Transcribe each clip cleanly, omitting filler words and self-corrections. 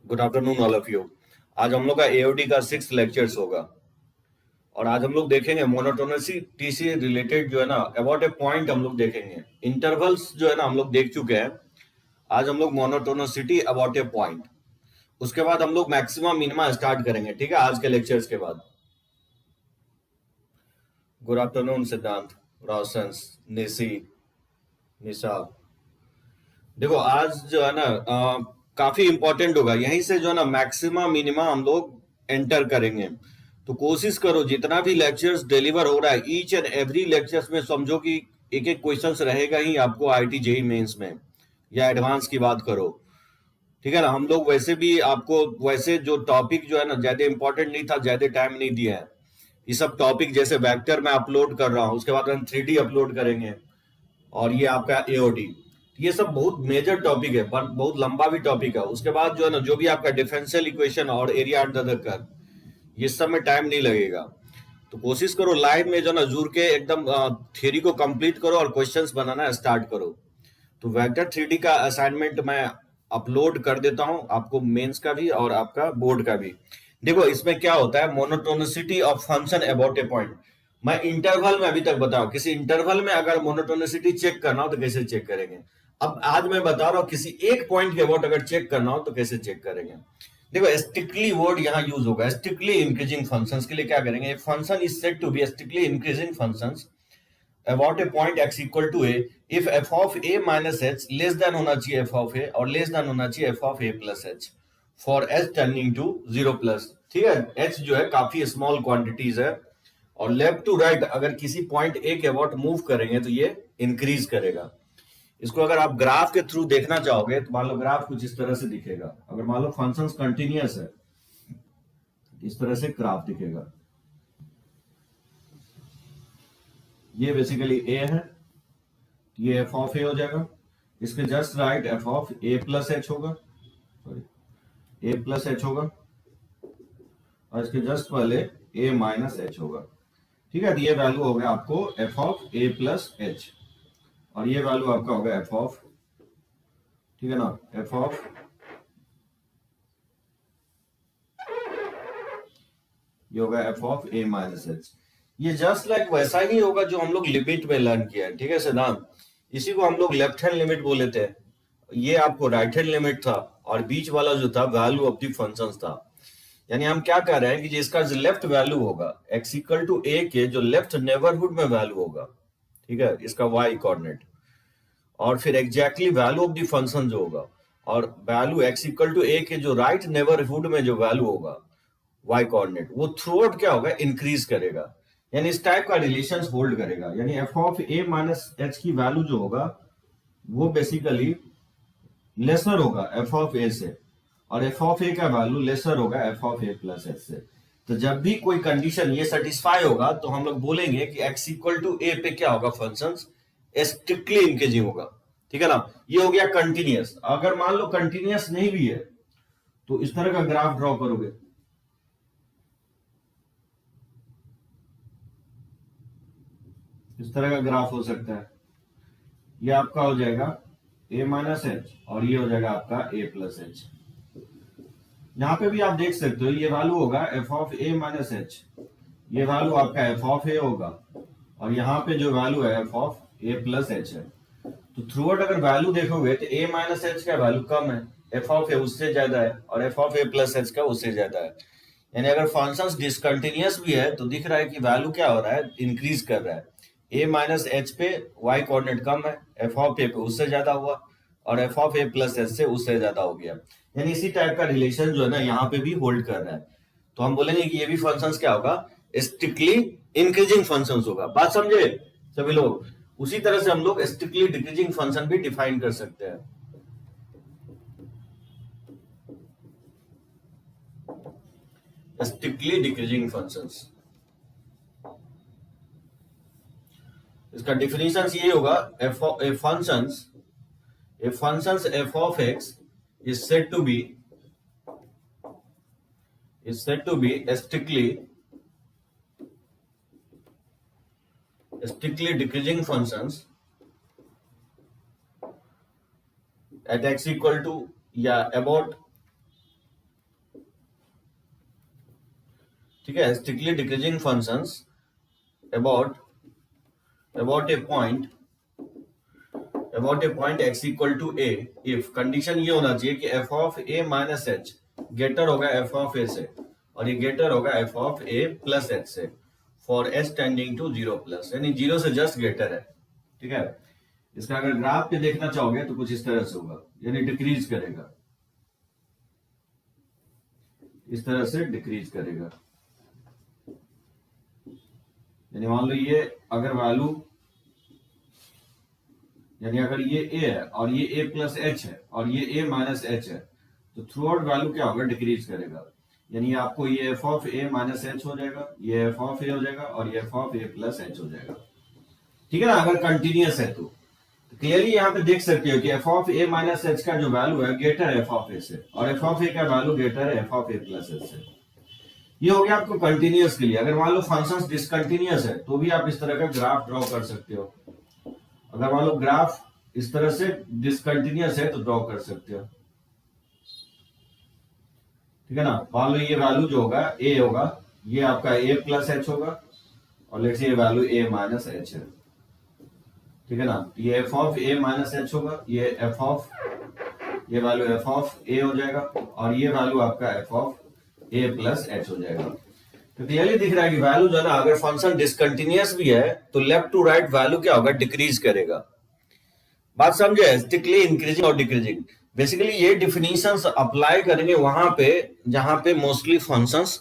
Good afternoon all of you. आज हम लोग का एओडी का 6th लेक्चर्स होगा और आज हम लोग देखेंगे मोनोटोनिसिटी से रिलेटेड जो है ना अबाउट ए पॉइंट हम लोग देखेंगे। इंटरवल्स जो है ना हम लोग देख चुके हैं। आज हम लोग मोनोटोनिसिटी अबाउट ए पॉइंट, उसके बाद हम लोग मैक्सिमम मिनिमा स्टार्ट करेंगे। ठीक है, आज के लेक्चर्स के बाद। गुड आफ्टरनून सिद्धांत, रोशन, निशी, निशा। देखो आज जो है ना काफी इंपॉर्टेंट होगा। यहीं से जो है ना मैक्सिमम मिनिमा हम लोग एंटर करेंगे। तो कोशिश करो जितना भी लेक्चर्स डिलीवर हो रहा है, ईच एंड एवरी लेक्चर्स में समझो कि एक एक क्वेश्चंस रहेगा ही आपको आईटी जेई मेंस में, या एडवांस की बात करो। ठीक है ना, हम लोग वैसे भी आपको वैसे जो टॉपिक जो है ना ज्यादा इंपॉर्टेंट नहीं था, ज्यादा टाइम नहीं दिया है। ये सब टॉपिक जैसे वेक्टर में अपलोड कर रहा हूँ, उसके बाद हम 3D अपलोड करेंगे, और ये आपका एओडी। ये सब बहुत मेजर टॉपिक है, पर बहुत लंबा भी टॉपिक है। उसके बाद जो है ना जो भी आपका डिफरेंशियल इक्वेशन और एरिया अंडर द कर्व, ये सब में टाइम नहीं लगेगा। तो कोशिश करो लाइव में जो ना जुड़ के एकदम थ्योरी को कंप्लीट करो और क्वेश्चंस बनाना स्टार्ट करो। तो वेक्टर 3D का असाइनमेंट मैं अपलोड कर देता हूं आपको, मेंस का भी और आपका बोर्ड का भी। देखो इसमें क्या होता है, monotonicity of function about a point. मैं इंटरवल में अभी तक बताऊं, किसी इंटरवल में अगर मोनोटोनिसिटी चेक करना हो तो कैसे चेक करेंगे। अब आज मैं बता रहा हूं किसी एक पॉइंट के अबाउट अगर चेक करना हो तो कैसे चेक करेंगे। देखो स्ट्रिक्टली वर्ड यहाँ यूज होगा, स्ट्रिक्टली इंक्रीजिंग फंक्शंस के लिए क्या करेंगे, function is said to be strictly increasing functions about a point x equal to a if f of a minus h less than होना चाहिए f of a और less than होना चाहिए f of a plus h for h tending to 0 plus। ठीक है, h जो है काफी स्मॉल क्वांटिटीज है, और लेफ्ट टू राइट अगर किसी पॉइंट a के अबाउट मूव करेंगे तो ये इंक्रीज करेगा। इसको अगर आप ग्राफ के थ्रू देखना चाहोगे तो मान लो ग्राफ कुछ इस तरह से दिखेगा। अगर मान लो फंक्शन कंटिन्यूअस है, इस तरह से ग्राफ दिखेगा। ये बेसिकली a है, ये एफ ऑफ ए हो जाएगा। इसके just right F of a plus H होगा, सॉरी ए प्लस एच होगा, और इसके जस्ट पहले ए माइनस एच होगा। ठीक है, तो ये वैल्यू हो गया आपको F of a plus H, और ये वैल्यू आपका होगा एफ ऑफ, ठीक है ना, एफ ऑफ ये होगा F of A minus H. ये जस्ट लाइक वैसा ही होगा जो हम लोग लिमिट में लर्न किया है। ठीक है सिद्धांत, इसी को हम लोग लेफ्ट हैंड लिमिट बोले थे। ये आपको राइट हैंड लिमिट था, और बीच वाला जो था वैल्यू ऑफ द फंक्शंस था। यानी हम क्या कह रहे हैं कि जिसका जो लेफ्ट वैल्यू होगा x इक्वल टू ए के, जो लेफ्ट नेबरहुड में वैल्यू होगा, ठीक है, इसका y कोऑर्डिनेट, और फिर exactly value of the function जो होगा, और value x equal to a के जो राइट नेबरहुड में जो वैल्यू होगा y कोऑर्डिनेट, वो थ्रू आउट क्या होगा, इंक्रीज करेगा। यानी इस टाइप का रिलेशन होल्ड करेगा। यानी F of A minus H की वैल्यू जो होगा वो बेसिकली लेसर होगा एफ ऑफ ए से, और एफ ऑफ ए का वैल्यू लेसर होगा F of a plus h से। तो जब भी कोई कंडीशन ये सेटिस्फाई होगा तो हम लोग बोलेंगे कि x इक्वल टू ए पे क्या होगा, फंक्शन स्ट्रिक्टली इंक्रीजिंग होगा। ठीक है ना, ये हो गया कंटिन्यूअस। अगर मान लो कंटिन्यूअस नहीं भी है तो इस तरह का ग्राफ ड्रॉ करोगे, इस तरह का ग्राफ हो सकता है। ये आपका हो जाएगा a माइनस एच, और ये हो जाएगा आपका a प्लस एच। यहां पे भी आप देख सकते हो ये वैल्यू होगा f of a minus H, ये वैल्यू आपका f ऑफ a होगा, और यहाँ पे जो वैल्यू है f of a plus H है। तो थ्रू आउट अगर वैल्यू देखोगे तो a माइनस एच का वैल्यू कम है, f ऑफ a उससे ज्यादा है, और f of a plus H का उससे ज्यादा है। यानी अगर फंक्शन डिसकंटिन्यूअस भी है तो दिख रहा है कि वैल्यू क्या हो रहा है, इंक्रीज कर रहा है। a माइनस एच पे y कोऑर्डिनेट कम है, f ऑफ a पे उससे ज्यादा हुआ, और f of a plus h से उससे ज्यादा हो गया। यानी इसी टाइप का रिलेशन जो है ना यहाँ पे भी होल्ड कर रहा है। तो हम बोलेंगे कि ये भी फंक्शंस क्या होगा, स्ट्रिक्टली इंक्रीजिंग फंक्शंस होगा। बात समझे सभी लोग। उसी तरह से हम लोग स्ट्रिक्टली डिक्रीजिंग फंक्शन भी डिफाइन कर सकते हैं। स्ट्रिक्टली डिक्रीजिंग फंक्शंस, इसका डिफिनीशन ये होगा, a functions f of x is said to be strictly decreasing functions at x equal to, या about ठीक है, strictly decreasing functions about about a point x equal to a if condition ये होना चाहिए कि f of a minus h greater होगा f of a से और ये ग्रेटर होगा f of a plus h से for s tending to 0 plus, यानी 0 से जस्ट ग्रेटर है। ठीक है, इसका अगर ग्राफ पे देखना चाहोगे तो कुछ इस तरह से होगा, यानी डिक्रीज करेगा, इस तरह से डिक्रीज करेगा। यानी मान लो ये अगर वैल्यू, यानी अगर ये a है और ये a प्लस एच है और ये a माइनस एच है तो थ्रू आउट वैल्यू क्या होगा, डिक्रीज करेगा। यानी आपको ये f of a minus H हो जाएगा, ये f ऑफ a हो जाएगा और ये f of a plus H हो जाएगा। ठीक है ना, अगर कंटिन्यूअस है तो क्लियरली यहाँ पे देख सकते हो कि f of a minus H का जो वैल्यू है ग्रेटर है f ऑफ a से और f ऑफ a का वैल्यू ग्रेटर है f of a plus h से। ये हो गया आपको कंटिन्यूअस के लिए। अगर मान लो फंक्शन डिसकंटिन्यूअस है तो भी आप इस तरह का ग्राफ ड्रॉ कर सकते हो। अगर मान लो ग्राफ इस तरह से डिसकंटिन्यूअस है तो ड्रॉ कर सकते हो। ठीक है ना, मान लो ये वैल्यू जो होगा a होगा, ये आपका a प्लस एच होगा और लेट्स से ये वैल्यू a माइनस एच है। ठीक है ना, ये f of a minus H होगा, ये ये वैल्यू f ऑफ a हो जाएगा और ये वैल्यू आपका f of a plus H हो जाएगा। तो क्लियरली दिख रहा है कि वैल्यू जो है ना, अगर फंक्शन डिसकंटिन्यूअस भी है तो लेफ्ट टू राइट वैल्यू क्या होगा, डिक्रीज करेगा। बात समझे, स्ट्रिक्टली इंक्रीजिंग और डिक्रीजिंग। बेसिकली ये डिफिनीशंस अप्लाई करेंगे वहां पे जहां पे मोस्टली फंक्शंस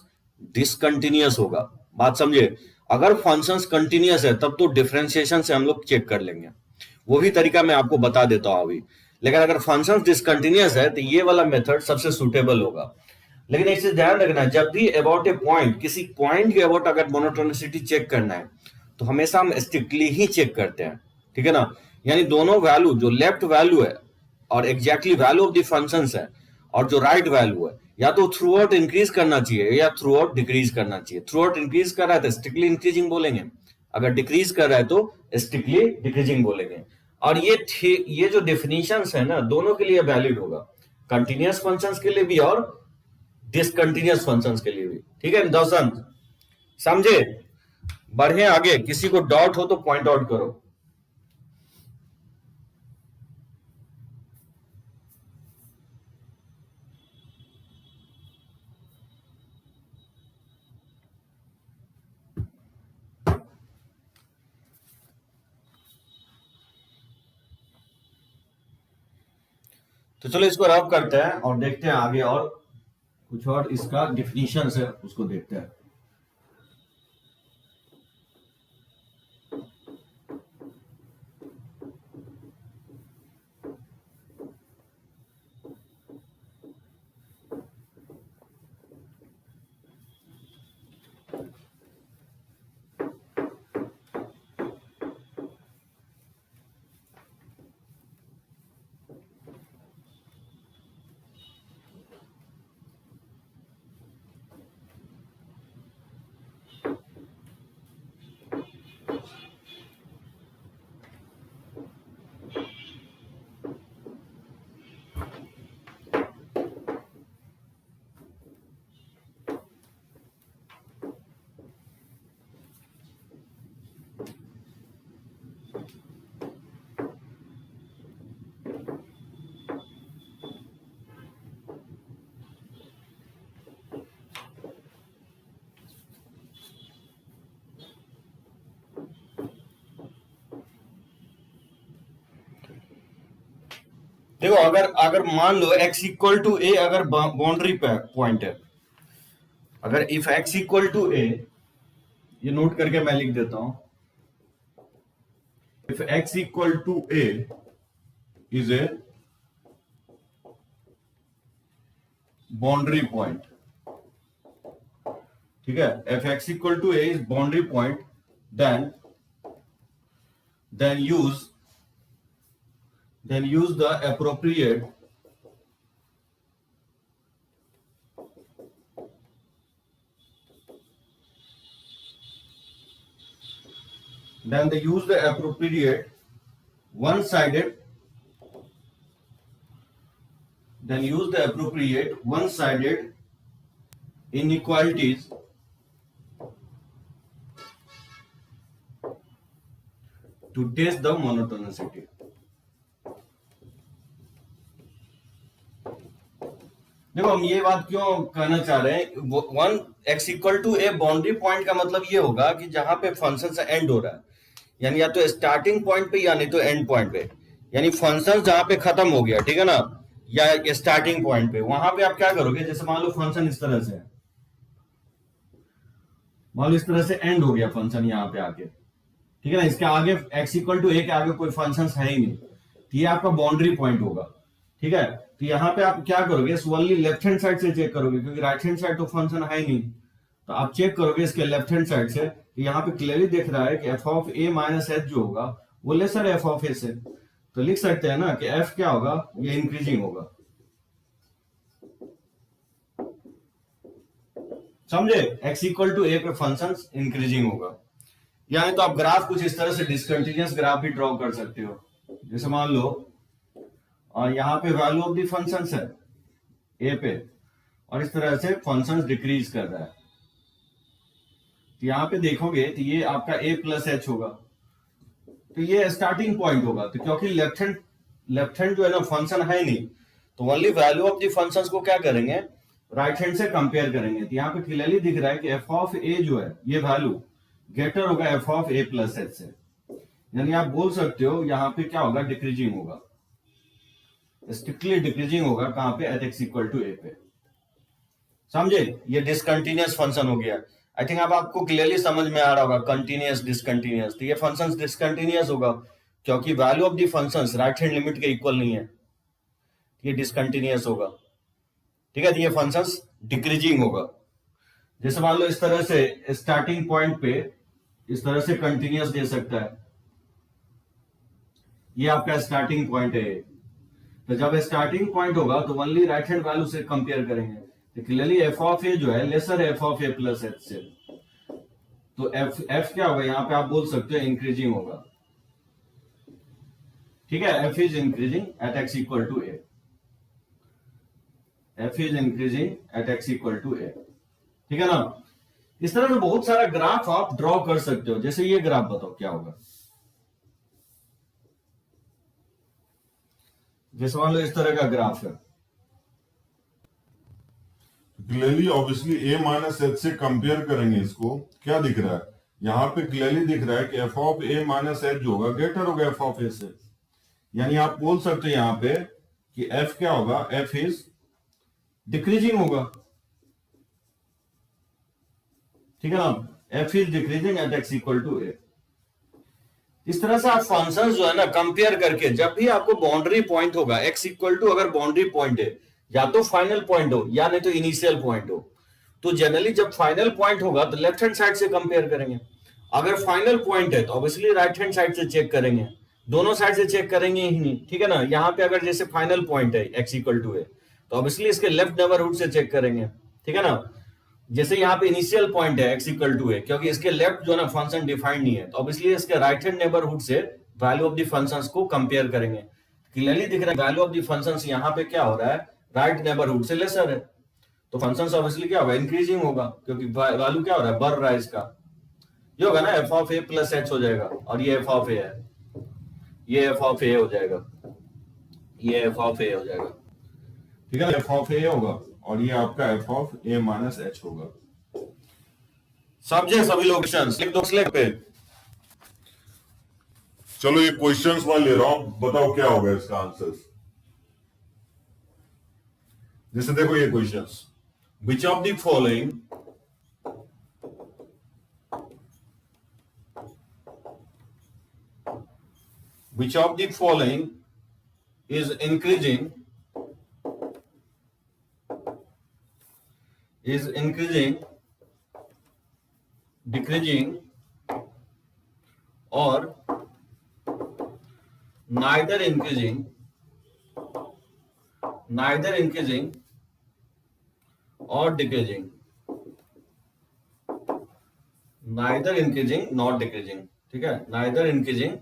डिसकंटिन्यूअस होगा। बात समझे, अगर फंक्शंस कंटिन्यूअस है तब तो डिफरेंशिएशन से हम लोग चेक कर लेंगे, वो भी तरीका मैं आपको बता देता हूं अभी। लेकिन अगर फंक्शंस डिसकंटिन्यूअस है तो ये वाला मेथड सबसे सुटेबल होगा। लेकिन एक चीज ध्यान रखना, जब भी अबाउट ए पॉइंट, किसी पॉइंट के अबाउट अगर मोनोटोनिसिटी चेक करना है तो हमेशा हम स्ट्रिक्टली ही चेक करते हैं। ठीक है ना, यानी दोनों वैल्यू, जो लेफ्ट वैल्यू है और exactly value of the functions है और जो राइट वैल्यू है, या तो थ्रू आउट इंक्रीज करना चाहिए या थ्रू आउट डिक्रीज करना चाहिए। थ्रू आउट इंक्रीज कर रहा है तो स्ट्रिक्टली इंक्रीजिंग बोलेंगे, अगर डिक्रीज कर रहा है तो स्ट्रिक्टली डिक्रीजिंग बोलेंगे। और ये जो डेफिनेशंस है ना, दोनों के लिए वैलिड होगा, कंटिन्यूअस फंक्शंस के लिए भी और डिसकंटिन्यूअस फंक्शंस के लिए भी। ठीक है दोस्तों, समझे? बढ़े आगे, किसी को डाउट हो तो पॉइंट आउट करो। तो चलो इसको रब करते हैं और देखते हैं आगे, और कुछ और इसका डिफिनीशन है उसको देखते हैं। देखो, अगर अगर मान लो x इक्वल टू ए अगर बाउंड्री पॉइंट है, अगर if x equal to a, ये नोट करके मैं लिख देता हूं, if x equal to a is a boundary point, ठीक है, if x equal to a is boundary point, then use the appropriate one-sided inequalities to test the monotonicity. देखो हम ये बात क्यों कहना चाह रहे हैं, when x equal to a boundary point का मतलब ये होगा कि जहां पे फंक्शन से एंड हो रहा है, यानी या तो स्टार्टिंग पॉइंट पे या नहीं तो एंड पॉइंट पे, यानी फंक्शन जहां पे खत्म हो गया, ठीक है ना, या स्टार्टिंग पॉइंट पे, वहां पे आप क्या करोगे, जैसे मान लो फंक्शन इस तरह से है, मान लो इस तरह से एंड हो गया फंक्शन यहाँ पे आके, ठीक है ना, इसके आगे एक्स इक्वल टू ए के आगे कोई फंक्शन है ही नहीं, तो ये आपका बाउंड्री पॉइंट होगा, ठीक है। तो यहाँ पे आप क्या करोगे, ओनली लेफ्ट हैंड साइड से चेक करोगे, क्योंकि राइट हैंड साइड तो फंक्शन है ही नहीं, तो आप चेक करोगे इसके लेफ्ट हैंड साइड से, तो यहाँ पे क्लियरली दिख रहा है कि f of A minus H जो होगा वो लेसर एफ ऑफ ए से, तो लिख सकते हैं ना कि एफ क्या होगा, ये इंक्रीजिंग होगा, समझे, एक्स इक्वल टू ए पे फंक्शन इंक्रीजिंग होगा। यानी तो आप ग्राफ कुछ इस तरह से डिसकंटिन्यूअस ग्राफ भी ड्रॉ कर सकते हो, जैसे मान लो यहाँ पे वैल्यू ऑफ द फंक्शंस है ए पे, और इस तरह से फंक्शंस डिक्रीज कर रहा है, तो यहाँ पे देखोगे तो ये आपका ए प्लस एच होगा, तो ये स्टार्टिंग पॉइंट होगा, तो क्योंकि लेफ्ट हैंड जो है ना फंक्शन है नहीं, तो only value of the functions को क्या करेंगे, राइट हैंड से कंपेयर करेंगे, तो यहाँ पे क्लियरली दिख रहा है कि एफ ऑफ ए जो है ये वैल्यू ग्रेटर होगा F of a plus h से, यानी आप बोल सकते हो यहाँ पे क्या होगा, डिक्रीजिंग होगा, स्ट्रिक्टली डिक्रीजिंग होगा, कहां पे, eight x equal to a पे, समझे, ये डिसकंटिन्यूअस फंक्शन हो गया। आई थिंक अब आपको क्लियरली समझ में आ रहा होगा, कंटिन्यूअस डिसकंटिन्यूअस, तो ये फंक्शन डिसकंटिन्यूअस होगा क्योंकि value of the functions right hand limit के इक्वल नहीं है, ये डिसकंटिन्यूअस होगा, ठीक है, तो ये फंक्शंस डिक्रीजिंग होगा। जैसे मान लो इस तरह से स्टार्टिंग पॉइंट पे इस तरह से कंटिन्यूअस दे सकता है, ये आपका स्टार्टिंग पॉइंट है, तो जब स्टार्टिंग पॉइंट होगा तो ओनली राइट हैंड वैल्यू से कंपेयर करेंगे, तो क्लियरली एफ ऑफ ए जो है lesser f of a plus h से, तो एफ क्या होगा, यहां पे आप बोल सकते हो इंक्रीजिंग होगा, ठीक है, f is increasing at x equal to a, f is increasing at x equal to a, ठीक है ना। इस तरह से बहुत सारा ग्राफ आप ड्रॉ कर सकते हो, जैसे ये ग्राफ बताओ क्या होगा, जैसे मान लो इस तरह का ग्राफ है, क्लियरली ऑब्वियसली ए माइनस एच से कंपेयर करेंगे, इसको क्या दिख रहा है, यहाँ पे क्लियरली दिख रहा है कि f of A minus H जो होगा ग्रेटर होगा एफ ऑफ ए से, यानी आप बोल सकते हैं यहाँ पे कि एफ क्या होगा, एफ इज डिक्रीजिंग होगा, ठीक है ना, f is decreasing at x equal to a. इस तरह से आप फंक्शन जो है ना कंपेयर करके, जब भी आपको बाउंड्री पॉइंट होगा एक्स इक्वल टू, अगर बाउंड्री पॉइंट है या तो फाइनल पॉइंट हो या नहीं तो इनिशियल पॉइंट हो, तो जनरली जब फाइनल पॉइंट होगा तो लेफ्ट हैंड साइड से कंपेयर करेंगे, अगर फाइनल पॉइंट है तो ऑब्वियसली राइट हैंड साइड से चेक करेंगे, दोनों साइड से चेक करेंगे ही नहीं, ठीक है ना। यहाँ पे अगर जैसे फाइनल पॉइंट है एक्स इक्वल टू है तो ऑब्वियसली इसके लेफ्ट नेबरहुड से चेक करेंगे, ठीक है ना। जैसे यहाँ पे इनिशियल पॉइंट है एक्स इक्वल टू है, क्योंकि इसके लेफ्ट जो है ना फंक्शन डिफाइंड नहीं है, तो ऑब्वियसली इसके राइट हैंड नेबरहुड से वैल्यू ऑफ द फंक्शंस को कंपेयर करेंगे, क्लियरली दिख रहा है वैल्यू ऑफ द फंक्शंस यहाँ पे क्या हो रहा है, राइट नेबरहुड से लेसर है, तो फंक्शंस ऑब्वियसली क्या होगा, इंक्रीजिंग होगा, क्योंकि वैल्यू क्या हो रहा है, बढ़ रहा है इसका, ये होगा ना F of a plus H हो जाएगा, और ये एफ ऑफ ए है, ये एफ ऑफ ए हो जाएगा, ये एफ ऑफ ए हो जाएगा, ठीक है, एफ ऑफ ए होगा और ये आपका F of A minus H होगा। समझे सभी लोग, लिख दो स्लेट पे। चलो ये क्वेश्चंस मैं ले रहा हूं, बताओ क्या होगा इसका आंसर। जैसे देखो ये questions, which of the following which of the following is increasing decreasing or neither increasing or decreasing, neither increasing nor decreasing, ठीक है, neither increasing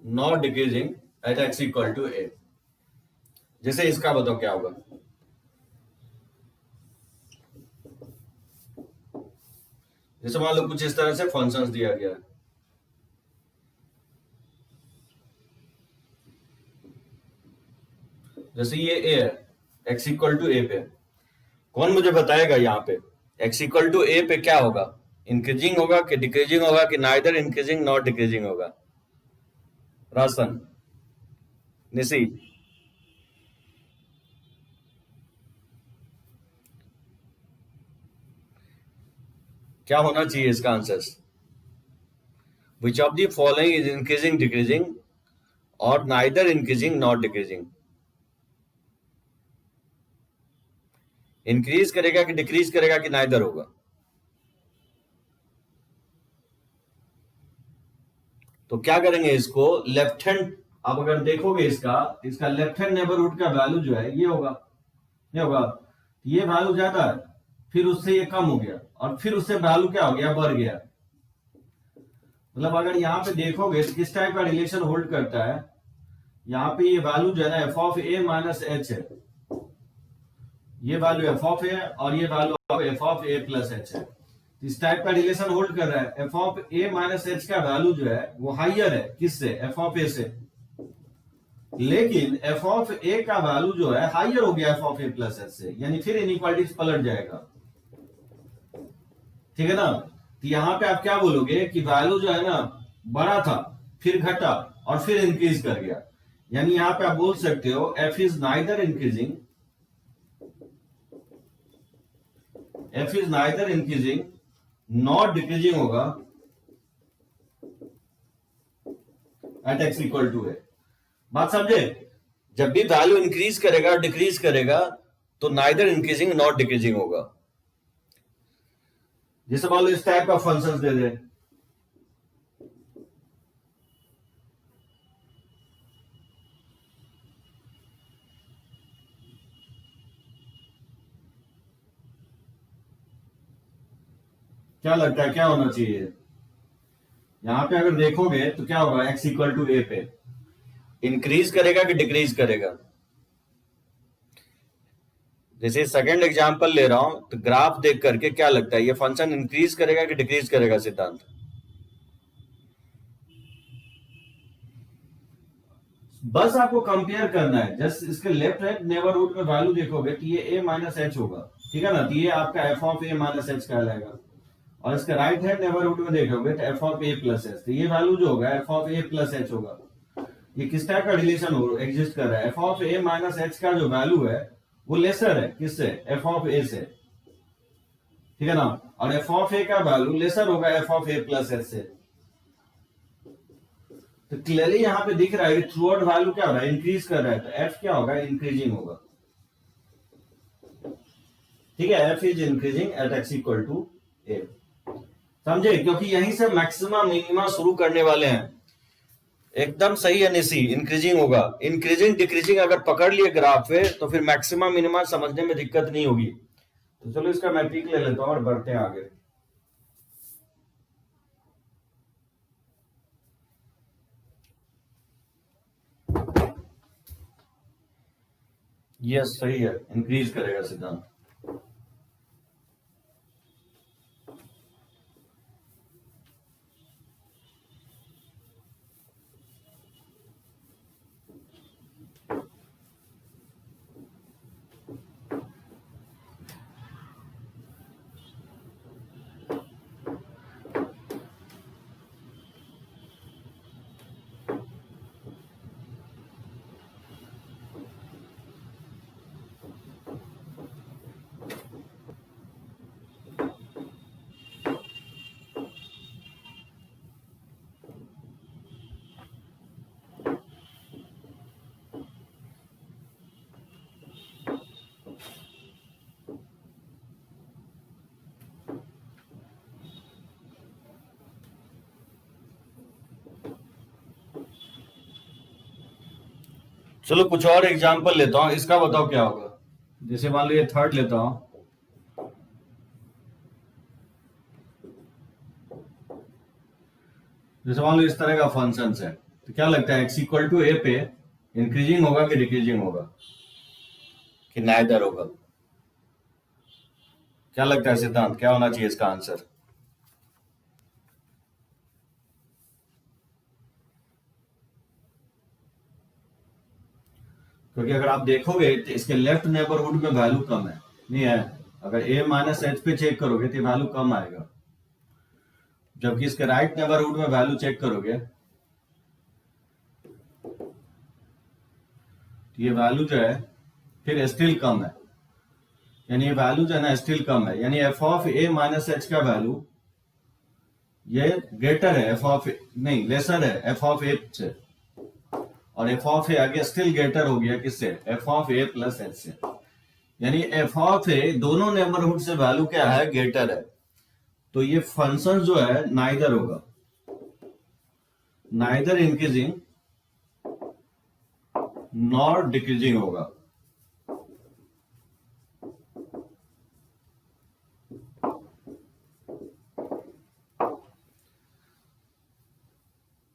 nor decreasing at x equal to a। जैसे इसका बताओ क्या होगा, जैसे मान लो कुछ इस तरह से फंक्शंस दिया गया है, जैसे ये ए है, एक्स इक्वल टू ए पे, कौन मुझे बताएगा यहाँ पे एक्स इक्वल टू ए पे क्या होगा? इंक्रीजिंग होगा कि डिक्रीजिंग होगा कि नाइदर इंक्रीजिंग नॉट डिक्रीजिंग होगा? रासन, निसी, क्या होना चाहिए इसका answer? Which of the following is increasing decreasing और neither increasing not decreasing? Increase करेगा कि डिक्रीज करेगा कि नाइदर होगा? तो क्या करेंगे इसको लेफ्ट हैंड, आप अगर देखोगे इसका लेफ्ट हैंड नेबरहुड का वैल्यू जो है ये होगा, ये होगा, ये वैल्यू ज्यादा है, फिर उससे ये कम हो गया और फिर उससे वैल्यू क्या हो गया, बढ़ गया। मतलब अगर यहाँ पे देखोगे तो किस टाइप का रिलेशन होल्ड करता है, यहाँ पे ये वैल्यू जो है ना F of A minus H है, ये वैल्यू एफ ऑफ ए और ये value F of a plus H है। इस टाइप का रिलेशन होल्ड कर रहा है। F of A minus H का वैल्यू जो है वो हाइयर है किससे, एफ ऑफ ए से, लेकिन एफ ऑफ ए का वैल्यू जो है हाइयर हो गया F of a plus h से, यानी फिर इनइक्वालिटीज पलट जाएगा। ठीक है ना? तो यहां पे आप क्या बोलोगे कि वैल्यू जो है ना बड़ा था, फिर घटा और फिर इंक्रीज कर गया, यानी यहां पे आप बोल सकते हो f is neither increasing, F is neither increasing not decreasing होगा एट एक्स इक्वल टू ए। बात समझे? जब भी वैल्यू इंक्रीज करेगा डिक्रीज करेगा तो नाइदर इंक्रीजिंग नॉट डिक्रीजिंग होगा। जैसे मान लो इस टाइप का फंक्शन दे दे, क्या लगता है क्या होना चाहिए? यहां पे अगर देखोगे तो क्या होगा, एक्स इक्वल टू ए पे इंक्रीज करेगा कि डिक्रीज करेगा? जैसे सेकंड एग्जांपल ले रहा हूं तो ग्राफ देख करके क्या लगता है, ये फंक्शन इंक्रीज करेगा कि डिक्रीज करेगा सिद्धांत? बस आपको कंपेयर करना है, जस्ट इसके लेफ्ट हैंड नेबरहुड में वैल्यू देखोगे तो ये ए माइनस एच होगा, ठीक है ना? तो ये आपका F of A minus H कहलाएगा, और इसके राइट हैंड नेबरहुड में देखोगे तो f of a plus H, तो ये वैल्यू जो होगा F of a plus H होगा। ये किस टाइप का रिलेशन एग्जिस्ट कर रहा है, f of A minus H का जो वैल्यू है वो लेसर है किससे, एफ ऑफ ए से, ठीक है ना? और एफ ऑफ ए का वैल्यू लेसर होगा F of a plus h से। तो क्लियरली यहां पे दिख रहा है कि थ्रू आउट वैल्यू क्या हो रहा है, इंक्रीज कर रहा है, तो एफ क्या होगा, इंक्रीजिंग होगा। ठीक है, f is increasing at x equal to a. समझे? क्योंकि यहीं से मैक्सिमा मिनिमा शुरू करने वाले हैं। एकदम सही है निसी, इंक्रीजिंग होगा। इंक्रीजिंग डिक्रीजिंग अगर पकड़ लिए ग्राफ पे तो फिर मैक्सिमा मिनिमा समझने में दिक्कत नहीं होगी। तो चलो इसका मैं पीक ले लेता हूं और बढ़ते हैं आगे। यस सही है, इंक्रीज करेगा सिद्धांत। चलो कुछ और एग्जांपल लेता हूं, इसका बताओ क्या होगा। जैसे मान लो ये थर्ड लेता हूं, जैसे मान लो इस तरह का फंक्शन है, तो क्या लगता है एक्स इक्वल टू ए पे इंक्रीजिंग होगा कि डिक्रीजिंग होगा कि नाइदर होगा? क्या लगता है सिद्धांत, क्या होना चाहिए इसका आंसर? क्योंकि अगर आप देखोगे तो इसके लेफ्ट नेबरहुड में वैल्यू कम है, नहीं है। अगर a माइनस एच पे चेक करोगे तो वैल्यू कम आएगा, जबकि इसके राइट नेबरहुड में वैल्यू चेक करोगे तो ये वैल्यू जो है फिर स्टिल कम है, यानी ये वैल्यू जो है ना स्टिल कम है, यानी F of A minus H का वैल्यू ये ग्रेटर है एफ ऑफ नहीं लेसर है एफ ऑफ ए से, और एफ ऑफ ए आगे स्टिल ग्रेटर हो गया किससे, F of a plus h से। यानी एफ ऑफ ए दोनों नेबरहुड से वैल्यू क्या है, ग्रेटर है। तो ये फंक्शन जो है नाइदर होगा, नाइदर इंक्रीजिंग नॉर डिक्रीजिंग होगा।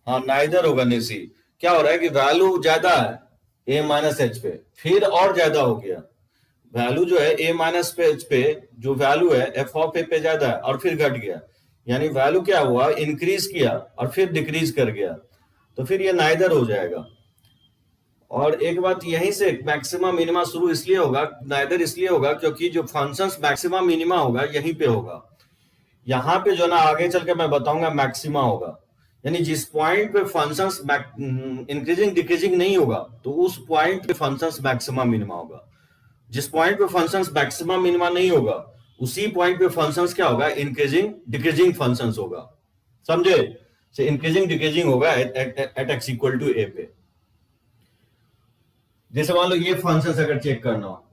हाँ नाइदर होगा निसी। क्या हो रहा है कि वैल्यू ज्यादा है ए माइनस एच पे, फिर और ज्यादा हो गया वैल्यू जो है ए माइनस एच पे, जो वैल्यू है एफ ऑफ ए पे ज्यादा है और फिर घट गया, यानी वैल्यू क्या हुआ, इंक्रीज किया और फिर डिक्रीज कर गया, तो फिर ये नाइदर हो जाएगा। और एक बात यहीं से मैक्सिमा मिनिमा शुरू इसलिए होगा, नाइदर इसलिए होगा क्योंकि जो फंक्शंस मैक्सिमा मिनिमा होगा यहीं पे होगा, यहाँ पे जो ना आगे चल के मैं बताऊंगा मैक्सिमा होगा। यानी जिस पॉइंट पे फंक्शंस इंक्रीजिंग डिक्रीजिंग नहीं होगा तो उस पॉइंट पे फंक्शंस मैक्सिमा मिनिमा होगा, जिस पॉइंट पे फंक्शंस मैक्सिमा मिनिमा नहीं होगा उसी पॉइंट पे फंक्शंस क्या होगा, इंक्रीजिंग डिक्रीजिंग फंक्शंस होगा, समझे। से इंक्रीजिंग डिक्रीजिंग होगा at x equal to a पे। जैसे मान लो ये फंक्शंस अगर चेक करना हो,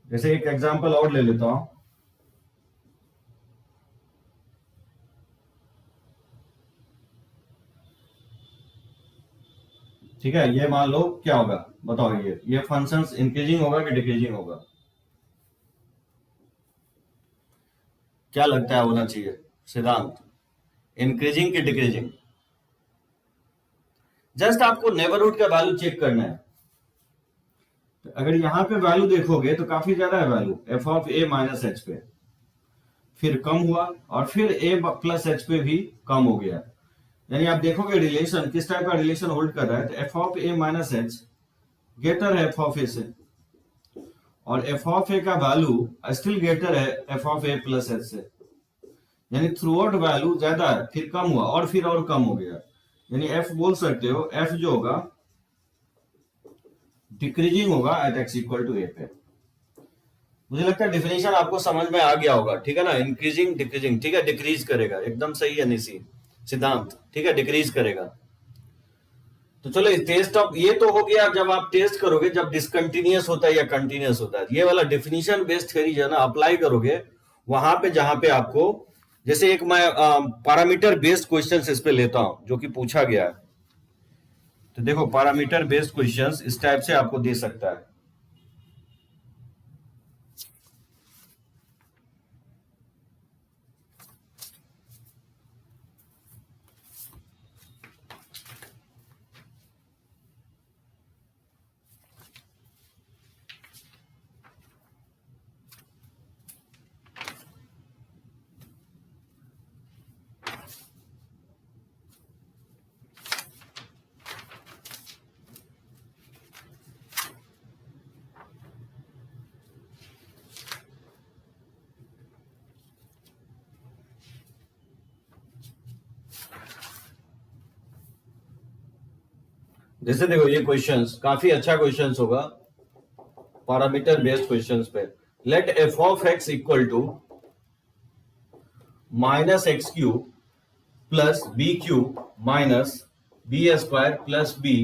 जैसे एक एग्जांपल और ले लेता हूं, ठीक है। ये मान लो क्या होगा बताओ, ये फंक्शंस इंक्रीजिंग होगा कि डिक्रीजिंग होगा, क्या लगता है होना चाहिए सिद्धांत, इंक्रीजिंग की डिक्रीजिंग? जस्ट आपको नेबरहुड का वैल्यू चेक करना है। तो अगर यहां पे वैल्यू देखोगे तो काफी ज्यादा है value F of A minus H पे, फिर कम हुआ और फिर ए प्लस एच पे भी कम हो गया। यानी आप देखोगे रिलेशन किस टाइप का रिलेशन होल्ड कर रहा है, तो f of A minus H greater है एफ ऑफ ए से, और एफ ऑफ ए का वैल्यू स्टिल ग्रेटर है f of a plus h से। यानी थ्रू आउट वैल्यू ज्यादा है, फिर कम हुआ और फिर और कम हो गया, यानी एफ बोल सकते हो एफ जो होगा डिक्रीजिंग होगा at x equal to a पे। मुझे लगता है डिफिनेशन आपको समझ में आ गया होगा, ठीक है ना। इंक्रीजिंग डिक्रीजिंग, ठीक है, डिक्रीज करेगा, एकदम सही है निसी सिद्धांत, ठीक है, डिक्रीज करेगा। तो चलो टेस्ट ऑफ ये तो हो गया जब आप टेस्ट करोगे जब डिसकंटिन्यूअस होता है या कंटिन्यूअस होता है। ये वाला डेफिनेशन बेस्ड थ्योरी जो है ना अप्लाई करोगे वहां पे जहां पे आपको, जैसे एक मैं पैरामीटर बेस्ड क्वेश्चन इस पे लेता हूं जो कि पूछा गया है। तो देखो पैरामीटर बेस्ड क्वेश्चंस इस टाइप से आपको दे सकता है। जैसे देखो ये क्वेश्चंस काफी अच्छा क्वेश्चंस होगा पैरामीटर बेस्ड क्वेश्चंस पे। Let f of x equal to minus x cube plus b cube minus b square plus b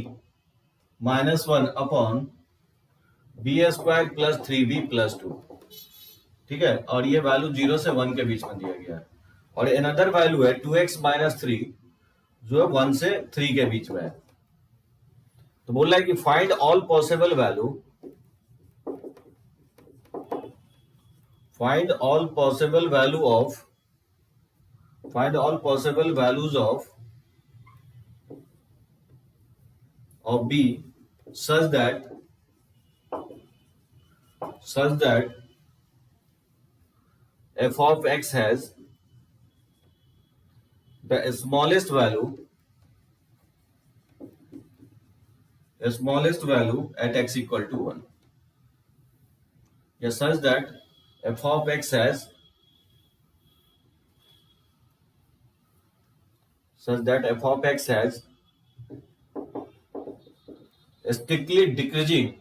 minus 1 upon b square plus 3b plus 2, ठीक है। और ये वैल्यू 0 से 1 के बीच में दिया गया है, और अनदर वैल्यू है 2x माइनस 3 जो है 1 से 3 के बीच में है। तो बोल रहा है कि find all possible value, find all possible value of, find all possible values of b such that f of x has the smallest value smallest value at x equal to 1. Yes, such that f of x has strictly decreasing,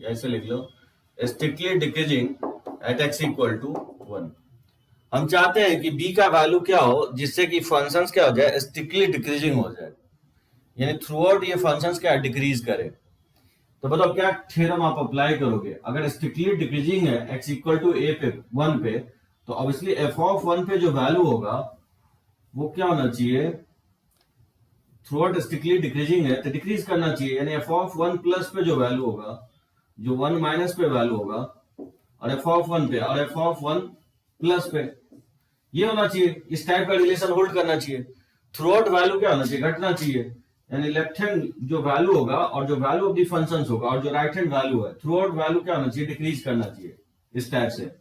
या ऐसे लिख लो, strictly decreasing at x equal to 1. हम चाहते हैं कि b का value क्या हो जिससे कि फंक्शंस क्या हो जाए, स्ट्रिक्टली डिक्रीजिंग हो जाए, यानी थ्रू आउट ये फंक्शंस क्या डिक्रीज करे. तो बताओ क्या थ्योरम आप अप्लाई करोगे. अगर स्ट्रिक्टली डिक्रीजिंग है x इक्वल टू a पे 1 पे, तो ऑब्वियसली f ऑफ 1 पे जो वैल्यू होगा वो क्या होना चाहिए, थ्रू आउट स्ट्रिक्टली डिक्रीजिंग है तो डिक्रीज करना चाहिए, यानी f ऑफ 1 प्लस पे जो वैल्यू होगा, जो 1 माइनस पे वैल्यू होगा, और f ऑफ 1 पे और f ऑफ 1 प्लस पे, ये होना चाहिए. इस टाइप का रिलेशन होल्ड करना चाहिए. थ्रू आउट वैल्यू क्या होना चाहिए, घटना चाहिए, यानी लेफ्ट हैंड जो वैल्यू होगा और जो वैल्यू ऑफ द फंक्शंस होगा और जो राइट हैंड वैल्यू है, थ्रू आउट वैल्यू क्या होना चाहिए, डिक्रीज करना चाहिए. इस टाइप से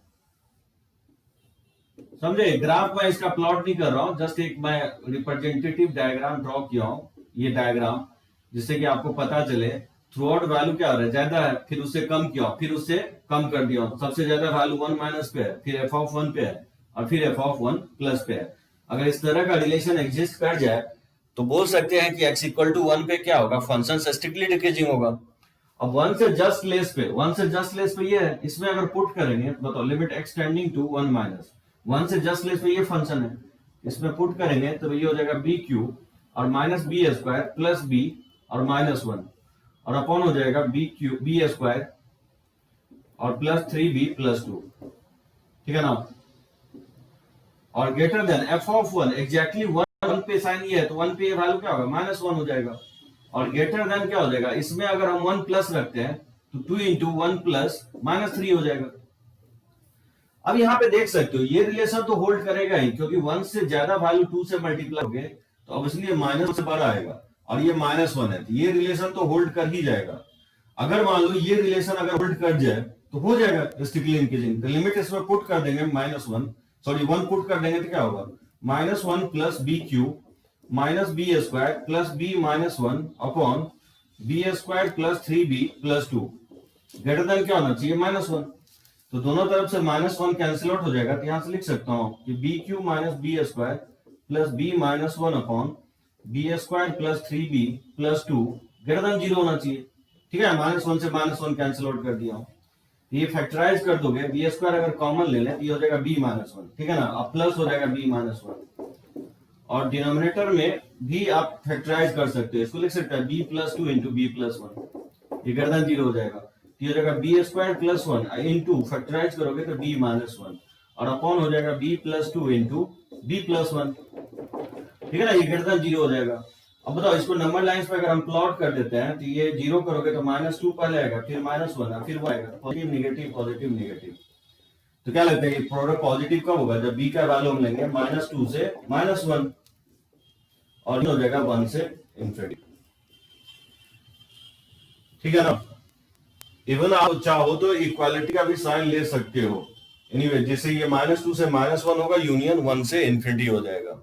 समझे. ग्राफ में इसका प्लॉट नहीं कर रहा हूं, जस्ट एक मैं रिप्रेजेंटेटिव डायग्राम ड्रॉ किया हूं, ये डायग्राम, जिससे कि आपको पता चले थ्रू आउट वैल्यू क्या हो रहा है, ज्यादा है फिर उससे कम किया, फिर उससे कम कर दिया, सबसे ज्यादा वैल्यू 1 माइनस पे है, फिर f ऑफ 1 पे है, और फिर f ऑफ 1 प्लस पे है. अगर इस तरह का रिलेशन एग्जिस्ट कर जाए तो बोल सकते हैं कि x इक्वल टू 1 पे क्या होगा, फंक्शन स्ट्रिक्टली डिक्रीजिंग होगा. अब 1 से जस्ट लेस पे ये है, इसमें अगर पुट करेंगे तो बताओ limit x tending to 1 minus 1 से जस्ट लेस पे ये फंक्शन है, इसमें पुट करेंगे तो ये हो जाएगा बी क्यू और minus b square plus b और माइनस 1 और अपॉन हो जाएगा बी स्क्वायर और प्लस 3b प्लस 2. ठीक है ना. और greater than f of 1 exactly 1 पे साइन ये है तो 1 पे ये वैल्यू क्या होगा, माइनस 1 हो जाएगा. और ग्रेटर देन क्या हो जाएगा, इसमें अगर हम 1 प्लस रखते हैं तो 2 इंटू 1 प्लस माइनस 3 हो जाएगा. अब यहाँ पे देख सकते हो ये रिलेशन तो होल्ड करेगा ही, क्योंकि 1 से ज्यादा वैल्यू 2 से मल्टीप्लाई हो गए तो ऑब्वियसली ये माइनस से बड़ा आएगा और ये माइनस 1 है, तो ये रिलेशन तो होल्ड कर ही जाएगा. अगर मान लो ये रिलेशन अगर होल्ड कर जाए तो हो जाएगा स्ट्रिक्टली इंक्रीजिंग. तो लिमिट इसमें पुट कर देंगे माइनस 1, सॉरी 1 पुट कर देंगे तो क्या होगा, minus 1 plus b cube minus b square plus b minus 1 upon b square plus 3b plus 2. Greater than क्या होना चाहिए, माइनस 1. तो दोनों तरफ से माइनस 1 कैंसिल आउट हो जाएगा, तो यहां से लिख सकता हूं कि b cube minus b square plus b minus 1 upon b square plus 3b plus 2 greater than 0 होना चाहिए. ठीक है, माइनस 1 से माइनस 1 कैंसिल आउट कर दिया हूं. ये फैक्टराइज कर दोगे, बी स्क्वायर अगर कॉमन ले लें तो ये हो जाएगा बी माइनस 1. ठीक है ना. अब प्लस हो जाएगा बी माइनस 1 और डिनोमिनेटर में भी आप फैक्टराइज कर सकते हो, इसको लिख सकते हैं b plus 2 into b plus 1, ये ग्रेटर देन 0 हो जाएगा. ये हो जाएगा b square plus 1 into factorize करोगे तो बी माइनस 1 और अपॉन हो जाएगा b plus 2 into b plus 1. ठीक है ना, ये ग्रेटर देन 0 हो जाएगा. अब बताओ इसको नंबर लाइंस पे अगर हम प्लॉट कर देते हैं तो ये 0 करोगे तो माइनस 2 पहले आएगा, फिर माइनस 1 फिर वो आएगा पॉजिटिव नेगेटिव पॉजिटिव नेगेटिव. तो क्या लगता है ये प्रोडक्ट पॉजिटिव कब होगा, जब b का वैल्यू हम लेंगे माइनस 2 से माइनस 1 और ये हो जाएगा 1 से इंफिनिटी. ठीक है ना. इवन आप चाहो तो इक्वालिटी का भी साइन ले सकते हो. एनीवे जैसे ये माइनस 2 से माइनस 1 होगा, यूनियन 1 से इंफिनिटी हो जाएगा.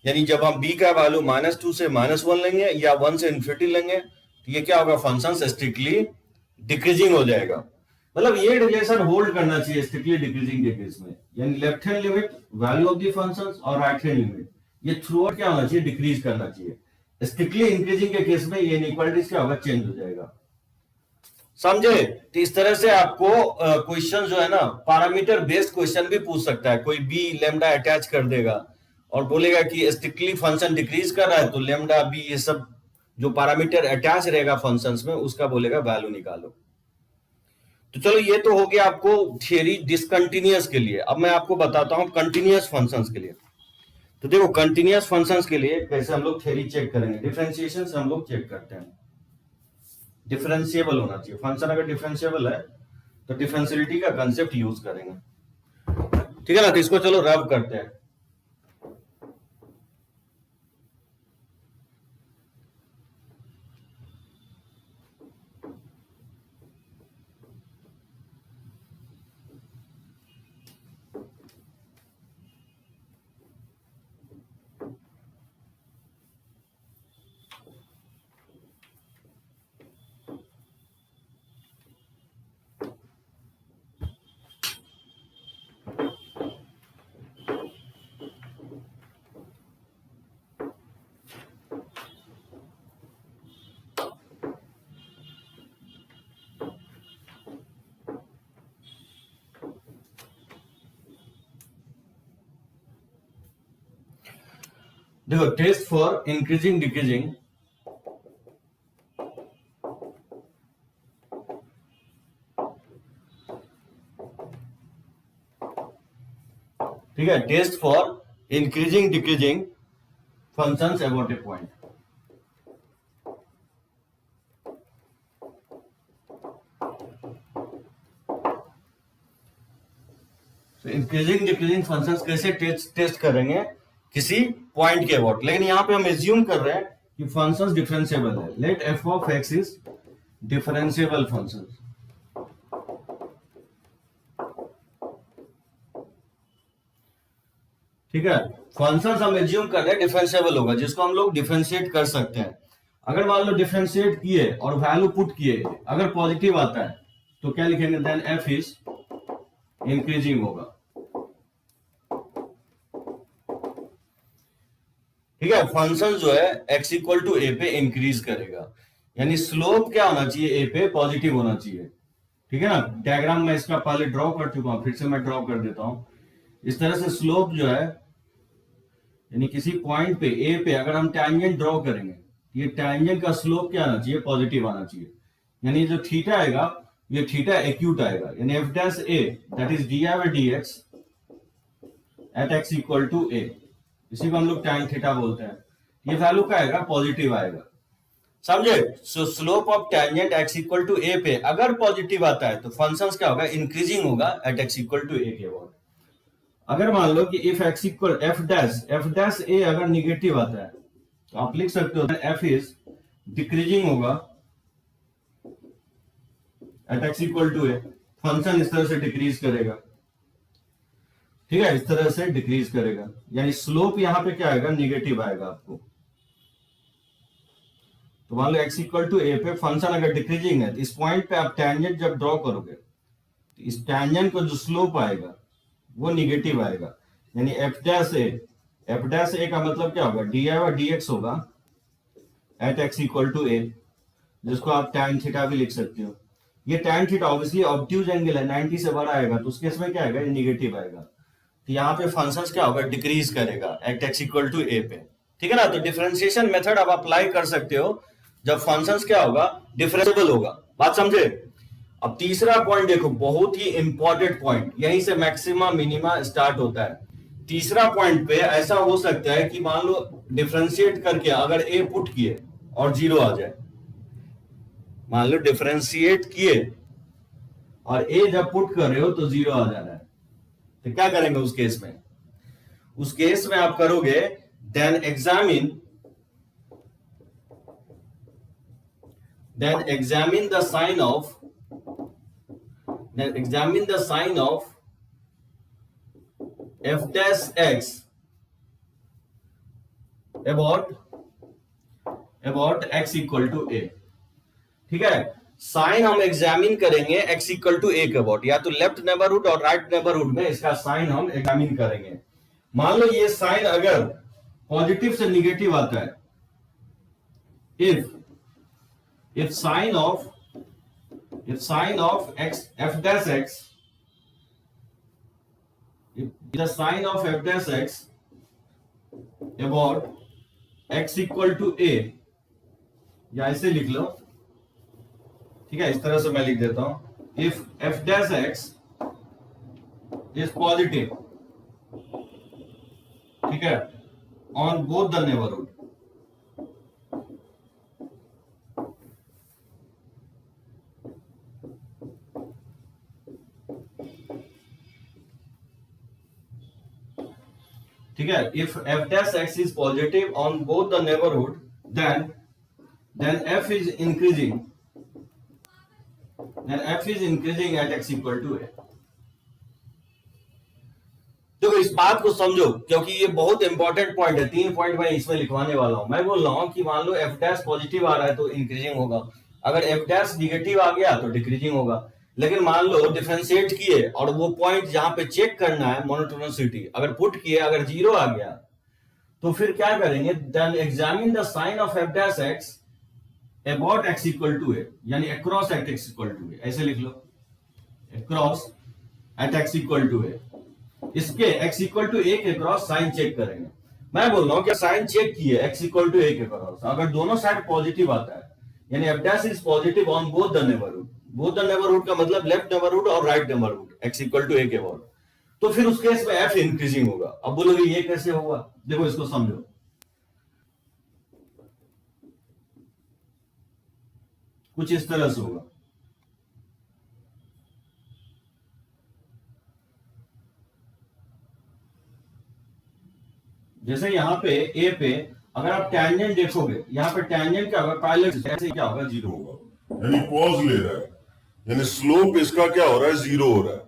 यानी जब हम b का वैल्यू माइनस 2 से माइनस 1 लेंगे या 1 से इंफिनिटी लेंगे तो ये क्या होगा, फंक्शन स्ट्रिक्टली डिक्रीजिंग हो जाएगा. मतलब ये रिलेशन होल्ड करना चाहिए स्ट्रिक्टली डिक्रीजिंग के केस में, यानी left hand limit value of the functions और राइट हैंड लिमिट ये थ्रू आउट क्या होना चाहिए, डिक्रीज करना चाहिए. स्ट्रिक्टली इंक्रीजिंग के केस में ये इनइक्वालिटीज क्या होगा, चेंज हो जाएगा. समझे. तो इस तरह से आपको क्वेश्चन जो है ना पैरामीटर बेस्ड क्वेश्चन भी पूछ सकता है. कोई बी लेमडा अटैच कर देगा और बोलेगा कि स्ट्रिक्टली फंक्शन डिक्रीज कर रहा है तो लेमडा बी ये सब जो पैरामीटर अटैच रहेगा फंक्शंस में उसका बोलेगा वैल्यू निकालो. तो चलो ये तो हो गया आपको थियरी डिसकंटिन्यूअस के लिए. अब मैं आपको बताता हूं कंटिन्यूअस फंक्शंस के लिए. तो देखो कंटिन्यूअस फंक्शंस के लिए कैसे हम लोग थियरी चेक करेंगे. डिफरेंशिएशन से हम लोग चेक करते हैं. डिफरेंशिएबल होना चाहिए फंक्शन. अगर डिफरेंशिएबल है तो डिफरेंशियलिटी का कंसेप्ट यूज करेंगे. ठीक है ना. तो इसको चलो रब करते हैं. देखो टेस्ट फॉर इंक्रीजिंग डिक्रीजिंग ठीक है, test for increasing decreasing functions about a point. तो इंक्रीजिंग डिक्रीजिंग फंक्शंस कैसे टेस्ट करेंगे किसी पॉइंट के अबाउट, लेकिन यहां पे हम एज्यूम कर रहे हैं कि फंक्शंस डिफरेंशिएबल है। Let f of x is differentiable functions. ठीक है, फंक्शंस हम एज्यूम कर रहे हैं डिफरेंशिएबल होगा, जिसको हम लोग डिफरेंशिएट कर सकते हैं। अगर मान लो डिफरेंशिएट किए और वैल्यू पुट किए, अगर पॉजिटिव आता है तो क्या लिखेंगे, देन एफ इज इंक्रीजिंग होगा। ठीक है, फंक्शन जो है x इक्वल टू ए पे इंक्रीज करेगा, यानी स्लोप क्या होना चाहिए, ए पे पॉजिटिव होना चाहिए। ठीक है ना, डायग्राम में इसका पहले ड्रॉ कर चुका हूं, फिर से मैं ड्रॉ कर देता हूं। इस तरह से स्लोप जो है, यानी किसी पॉइंट पे ए पे अगर हम टैंजेंट ड्रॉ करेंगे, ये टैंजेंट का स्लोप क्या आना चाहिए, पॉजिटिव आना चाहिए। यानी जो थीटा आएगा ये थीटा एक्यूट आएगा, यानी f dash a that is d i by d x at x equal to a, इसी को हम लोग टैन थीटा बोलते हैं। ये वैल्यू क्या आएगा, पॉजिटिव आएगा, समझे। So slope of tangent x equal to a पे अगर पॉजिटिव आता है तो फंक्शन क्या होगा, इंक्रीजिंग होगा at x equal to a के अबाउट। अगर मान लो कि if x equal f dash a अगर निगेटिव आता है तो आप लिख सकते हो एफ इज डिक्रीजिंग होगा at x equal to a. Function इस तरह से डिक्रीज करेगा, ठीक है, इस तरह से डिक्रीज करेगा, यानी स्लोप यहां पे क्या आएगा, निगेटिव आएगा आपको। तो मान लो x इक्वल टू ए पे फंक्शन अगर डिक्रीजिंग है तो इस पॉइंट पे आप टैंजेंट जब ड्रॉ करोगे तो इस टैंजेंट का जो स्लोप आएगा वो निगेटिव आएगा, यानी एफ डैश ए का मतलब क्या होगा, D i by d x होगा एट एक्स इक्वल टू ए, जिसको आप टैन थीटा भी लिख सकते हो। ये tan theta obviously obtuse angle है, 90 से बड़ा आएगा तो उस केस में क्या आएगा, ये निगेटिव आएगा। तो यहाँ पे फंक्शंस क्या होगा, डिक्रीज करेगा eight x equal to a पे। ठीक है ना, तो डिफरेंशिएशन मेथड आप अप्लाई कर सकते हो जब फंक्शंस क्या होगा, डिफरेंशिएबल होगा। बात समझे। अब तीसरा पॉइंट देखो, बहुत ही इंपॉर्टेंट पॉइंट, यहीं से मैक्सिमा मिनिमा स्टार्ट होता है। तीसरा पॉइंट पे ऐसा हो सकता है कि मान लो डिफरेंशिएट करके अगर ए पुट किए और जीरो आ जाए, मान लो डिफरेंशिएट किए और ए जब पुट कर रहे हो तो जीरो आ जा रहा है, तो क्या करेंगे उस केस में, उस केस में आप करोगे then examine the sign of f dash x about x equal to a। ठीक है, साइन हम एग्जामिन करेंगे x इक्वल टू a के अबाउट, या तो लेफ्ट नेबरहुड और राइट नेबरहुड में इसका साइन हम एग्जामिन करेंगे। मान लो ये साइन अगर पॉजिटिव से निगेटिव आता है, if sign of x f dash x, if the sign of f dash x about x equal to a, या ऐसे लिख लो, ठीक है, इस तरह से मैं लिख देता हूं, if f dash x is positive, ठीक है, on both the neighborhood, ठीक है, if f dash x is positive on both the neighborhood, then f is increasing at x equal to a। देखो इस बात को समझो, क्योंकि ये बहुत इंपॉर्टेंट पॉइंट है। 3 पॉइंट मैं इसमें लिखवाने वाला हूं। मैं बोल रहा हूं कि मान लो एफ डैश पॉजिटिव आ रहा है तो इंक्रीजिंग होगा, अगर एफ डैश निगेटिव आ गया तो डिक्रीजिंग होगा। लेकिन मान लो डिफरेंशिएट किए और वो पॉइंट जहां पे चेक करना है मोनोटोनिसिटी, अगर पुट किए अगर जीरो आ गया तो फिर क्या करेंगे, then examine the sign of f dash x about x equal to a, यानी across at x equal to a, ऐसे लिख लो, across at x equal to a. इसके x इक्वल टू ए के क्रॉस साइन चेक करेंगे। मैं बोल रहा हूं क्या साइन चेक किए x इक्वल टू ए के बराबर, अगर दोनों साइड पॉजिटिव आता है यानी f dash is positive on both the neighbourhood, both the neighbourhood का मतलब लेफ्ट नेबरहुड और right neighbourhood, x equal to a के बराबर, तो फिर उस केस में f इंक्रीजिंग होगा। अब बोलोगे ये कैसे होगा, देखो इसको समझो। कुछ इस तरह से होगा, जैसे यहाँ पे ए पे अगर आप टैंजेंट देखोगे, यहाँ पे टैंजेंट क्या होगा, पैरेलल ऐसे क्या होगा, जीरो होगा, यानी पॉज ले रहा है, यानी स्लोप इसका क्या हो रहा है, जीरो हो रहा है।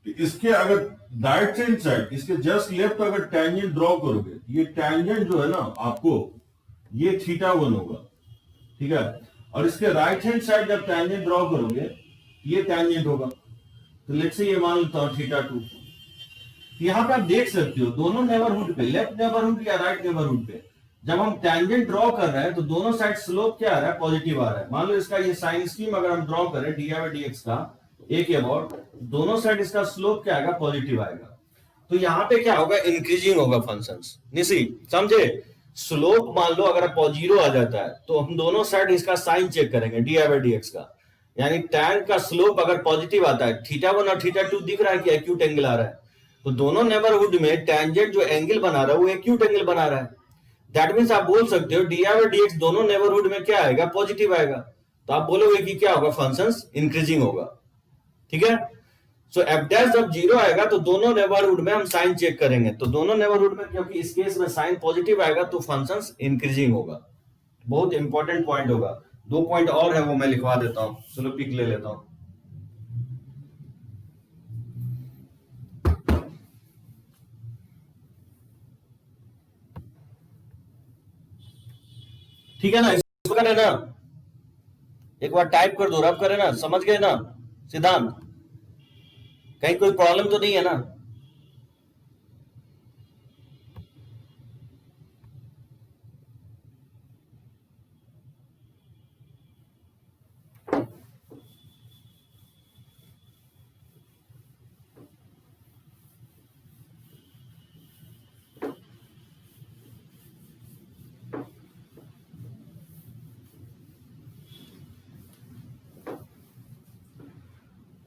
तो इसके अगर राइट हैंड साइड, इसके जस्ट लेफ्ट अगर टैंजेंट ड्रॉ करोगे, ये टैंजेंट जो है ना आपको ये θ1 होगा, ठीक है, और इसके राइट हैंड साइड जब टैंजेंट ड्रॉ करोगे ये टैंजेंट होगा, तो लेट्स से ये मान लेता हूं θ2। यहां पे आप देख सकते हो दोनों नेबरहुड पे, लेफ्ट नेबरहुड या राइट नेबरहुड पे जब हम टैंजेंट ड्रॉ कर रहे हैं तो दोनों साइड स्लोप क्या आ रहा है, पॉजिटिव आ रहा है। मान लो इसका ये साइन स्कीम अगर हम ड्रॉ करें dx का a के अबाउट, दोनों साइड इसका स्लोप क्या आएगा, पॉजिटिव आएगा। तो यहाँ पे क्या होगा, इंक्रीजिंग होगा फंक्शंस, निसी समझे। स्लोप मान लो अगर जीरो आ जाता है तो हम दोनों साइड इसका साइन चेक करेंगे dx का, यानी टैन का स्लोप अगर पॉजिटिव आता है, θ1 और θ2 दिख रहा है कि एक्यूट एंगल आ रहा है, तो दोनों नेबरहुड में टैंजेंट जो एंगल बना रहा है वो एक्यूट एंगल बना रहा है। दैट मींस आप बोल सकते हो dx दोनों नेबरहुड में क्या आएगा, पॉजिटिव आएगा। तो आप बोलोगे कि क्या होगा, फंक्शंस इंक्रीजिंग होगा, ठीक है। सो एफ डैश जब जीरो आएगा तो दोनों नेबरहुड में हम साइन चेक करेंगे, तो दोनों नेबरहुड में क्योंकि इस केस में साइन पॉजिटिव आएगा तो फंक्शंस इंक्रीजिंग होगा। बहुत इंपॉर्टेंट पॉइंट होगा। 2 पॉइंट और है वो मैं लिखवा देता हूं, चलो पिक ले लेता हूं। ठीक है ना, इसको करें ना, एक बार टाइप कर दो, रब करें ना, समझ गए ना सिद्धांत, कहीं कोई प्रॉब्लम तो नहीं है ना।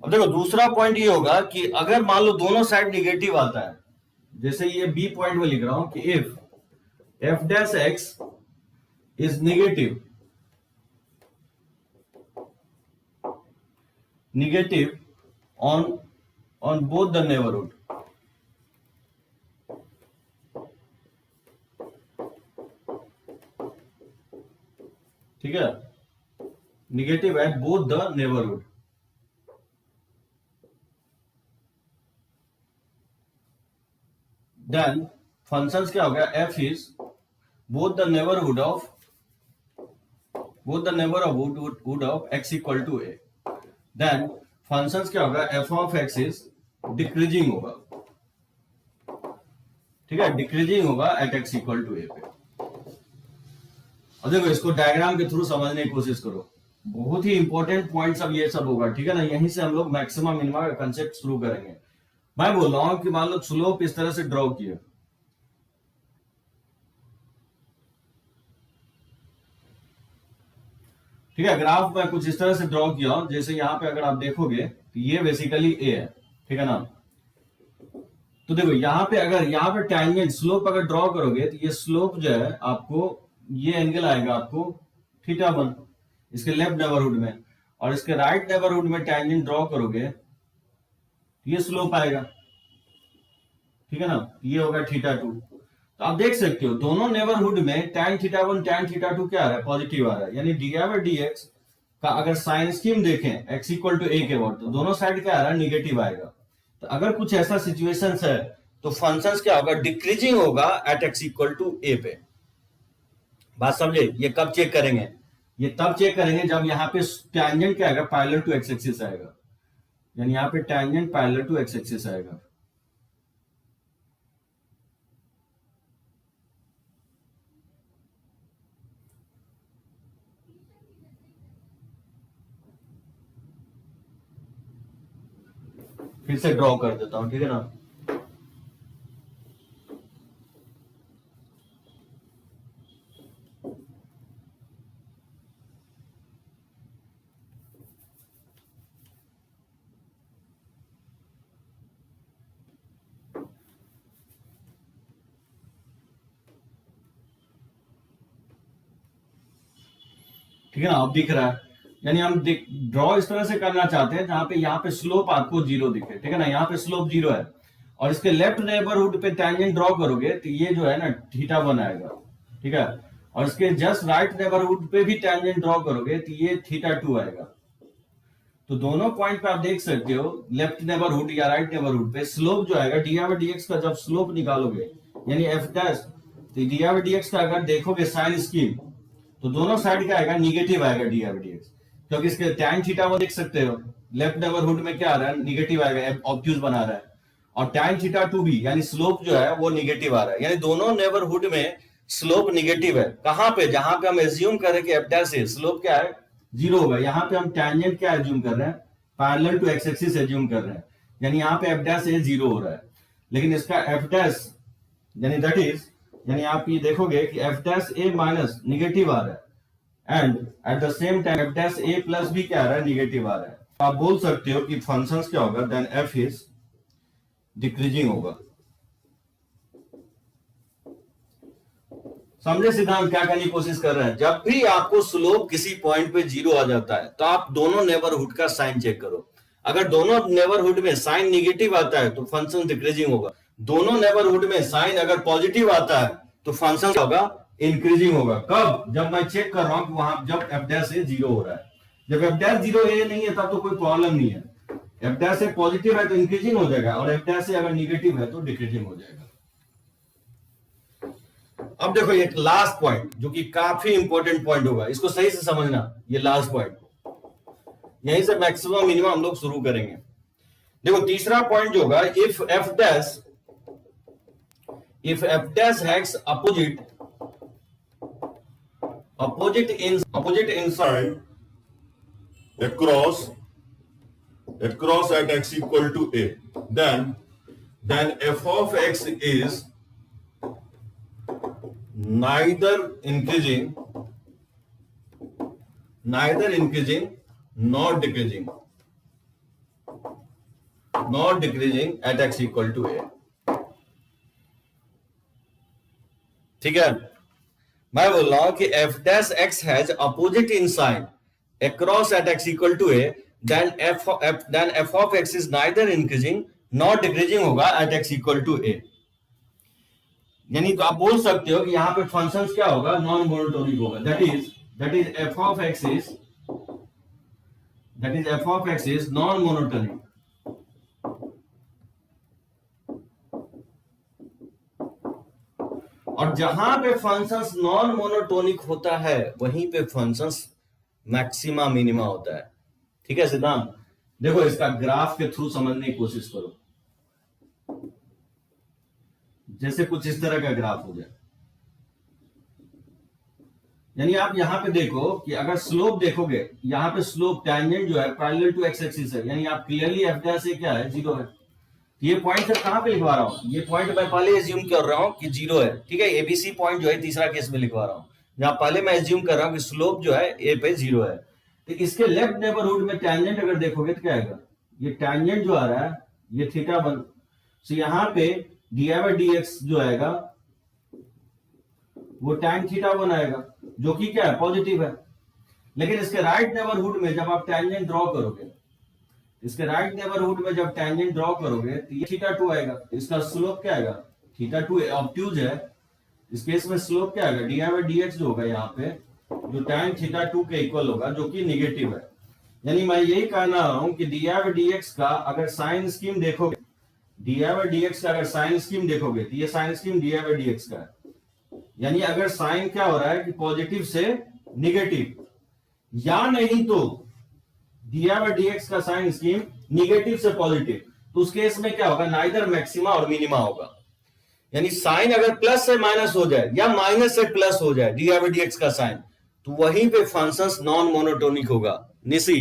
अब देखो दूसरा पॉइंट ये होगा कि अगर मान लो दोनों साइड निगेटिव आता है, जैसे ये बी पॉइंट में लिख रहा हूं कि if f dash x is negative on both the neighbourhood, ठीक है, negative at both the neighbourhood, then functions क्या हो गया, f is both the neighborhood of x equal to a, then functions क्या होगा, f of x is decreasing होगा, ठीक है, डिक्रीजिंग होगा at x equal to a पे। अब देखो इसको डायग्राम के थ्रू समझने की कोशिश करो, बहुत ही इंपॉर्टेंट पॉइंट्स अब ये सब होगा, ठीक है ना। यहीं से हम लोग मैक्सिमम मिनिमम का कंसेप्ट शुरू करेंगे। मैं बोल रहा हूं कि मान लो स्लोप इस तरह से ड्रॉ किया, ठीक है, ग्राफ में कुछ इस तरह से ड्रॉ किया, जैसे यहां पे अगर आप देखोगे तो ये बेसिकली ए है, ठीक है ना। तो देखो यहाँ पे अगर यहाँ पे टैंजेंट स्लोप अगर ड्रॉ करोगे तो ये स्लोप जो है आपको ये एंगल आएगा आपको θ1 इसके लेफ्ट नेबरहुड में, और इसके राइट नेबरहुड में टैंजेंट ड्रॉ करोगे ये स्लोप आएगा, ठीक है ना, ये होगा θ2। तो आप देख सकते हो दोनों नेबरहुड में tan θ1 tan θ2 क्या आ रहा है, पॉजिटिव आ रहा है, यानी dx का अगर साइन स्कीम देखें x इक्वल टू a के वर्ड, तो दोनों साइड क्या आ रहा है, निगेटिव आएगा। तो अगर कुछ ऐसा सिचुएशन है तो फंक्शंस क्या होगा, डिक्रीजिंग होगा at x equal to a पे। बात समझे। ये कब चेक करेंगे, ये तब चेक करेंगे जब यहाँ पे टैंजेंट क्या आएगा, पैरेलल टू x एक्सिस आएगा, यानी यहाँ पे tangent parallel to x axis आएगा। फिर से ड्रॉ कर देता हूं, ठीक है ना। ठीक है ना, अब दिख रहा है। यानी हम ड्रॉ इस तरह से करना चाहते हैं जहां पे यहाँ पे स्लोप आपको जीरो दिखे, ठीक है ना, यहाँ पे स्लोप जीरो है और इसके लेफ्ट नेबरहुड पे टेंजेंट ड्रॉ करोगे तो ये जो है ना θ1 आएगा, ठीक है, और इसके जस्ट राइट नेबरहुड पे भी टेंजेंट ड्रॉ करोगे तो ये θ2 आएगा। तो दोनों पॉइंट पे आप देख सकते हो लेफ्ट नेबरहुड या राइट नेबरहुड पे स्लोप जो आएगा dr/dx का जब स्लोप निकालोगे यानी f डैश, तो dr/dx का अगर देखोगे साइन स्कीम तो दोनों साइड क्या आएगा, निगेटिव आएगा dr/dx, क्योंकि इसके tan θ1 देख सकते हो लेफ्ट नेबरहुड में क्या आ रहा है, निगेटिव आएगा, ऑब्ट्यूज बना रहा है, और tan θ2 भी यानी स्लोप जो है वो निगेटिव आ रहा है, यानी दोनों नेबरहुड में स्लोप निगेटिव है। कहां पे, जहां पे हम एज्यूम करें कि f डैश से स्लोप क्या है, जीरो होगा, यहाँ पे हम टेंजेंट क्या एज्यूम कर रहे हैं, parallel to x axis assume कर रहे हैं, यानी यहाँ पे f डैश ए जीरो हो रहा है, लेकिन इसका f डैश यानी दैट इज, यानी आप ये देखोगे कि f डैश ए माइनस निगेटिव आ रहा है and at the same time f dash A plus भी क्या आ रहा है, निगेटिव आ रहा है। आप बोल सकते हो कि फंक्शंस क्या होगा, देन f इज डिक्रीजिंग होगा। समझे सिद्धांत क्या करने की कोशिश कर रहे हैं, जब भी आपको स्लोप किसी पॉइंट पे जीरो आ जाता है तो आप दोनों नेबरहुड का साइन चेक करो। अगर दोनों नेबरहुड में साइन निगेटिव आता है तो फंक्शन डिक्रीजिंग होगा, दोनों नेबरहुड में साइन अगर पॉजिटिव आता है तो फंक्शन क्या होगा, इंक्रीजिंग होगा। कब, जब मैं चेक कर रहा हूं कि वहां जब f डैश ए जीरो हो रहा है, जब f डैश जीरो ए नहीं है तब तो कोई प्रॉब्लम नहीं है, f डैश ए पॉजिटिव है तो इंक्रीजिंग हो जाएगा और f डैश ए अगर निगेटिव है तो डिक्रीजिंग हो जाएगा। अब देखो एक लास्ट पॉइंट जो कि काफी इंपॉर्टेंट पॉइंट होगा, इसको सही से समझना, ये लास्ट पॉइंट, यहीं से मैक्सिमम मिनिमम हम लोग शुरू करेंगे। देखो तीसरा पॉइंट जो होगा, if f dash has opposite in Sign across at x equal to a, then f of x is neither increasing nor decreasing at x equal to a। ठीक है, मैं बोल रहा हूं कि f dash x has opposite in sign across at x equal to a, then f of x is neither increasing nor decreasing होगा at x equal to a। यानी तो आप बोल सकते हो कि यहाँ पे फंक्शंस क्या होगा, नॉन मोनोटोनिक होगा, that is f of x is non monotonic. और जहां पे फंक्शंस नॉन मोनोटोनिक होता है वहीं पे फंक्शंस मैक्सिमा मिनिमा होता है। ठीक है सिद्धांत, देखो इसका ग्राफ के थ्रू समझने की कोशिश करो, जैसे कुछ इस तरह का ग्राफ हो जाए, यानी आप यहां पे देखो कि अगर स्लोप देखोगे, यहां पे स्लोप टेंजेंट जो है पैरेलल टू एक्स एक्सिस है, यानी आप क्लियरली f डैश क्या है, जीरो है। ये पॉइंट सर कहां पे लिखवा रहा हूं, ये पॉइंट मैं पहले एज्यूम कर रहा हूं कि जीरो है, ठीक है, एबीसी पॉइंट जो है तीसरा केस में लिखवा रहा हूं, जहां पहले मैं एज्यूम कर रहा हूं कि स्लोप जो है ए पे जीरो है। तो इसके लेफ्ट नेबरहुड में टेंजेंट अगर देखोगे तो क्या आएगा, ये टेंजेंट जो आ रहा है ये θ1, तो यहां पे dx जो आएगा वो tan θ1 आएगा, जो कि क्या है, पॉजिटिव है। लेकिन इसके राइट नेबरहुड में जब आप टेंजेंट ड्रॉ करोगे, इसके राइट नेबरहुड में जब टेंजेंट ड्रॉ करोगे तो ये θ2 आएगा, इसका स्लोप क्या आएगा, θ2 ऑब्ट्यूज है, इस केस में स्लोप क्या आएगा, dx जो होगा यहाँ पे जो tan θ2 के इक्वल होगा, जो कि निगेटिव है। यानी मैं यही कहना रहा हूं कि dx का अगर साइन स्कीम देखोगे, dx का अगर साइन स्कीम देखोगे तो ये साइन स्कीम dx का है, यानी अगर साइन क्या हो रहा है कि पॉजिटिव से निगेटिव, या नहीं तो dx का साइन स्कीम निगेटिव से पॉजिटिव, तो उस केस में क्या होगा, नाइदर मैक्सिमा और मिनिमा होगा। यानी साइन अगर प्लस से माइनस हो जाए या माइनस से प्लस हो जाए dx का साइन, तो वहीं पे फंक्शंस नॉन मोनोटोनिक होगा। निसी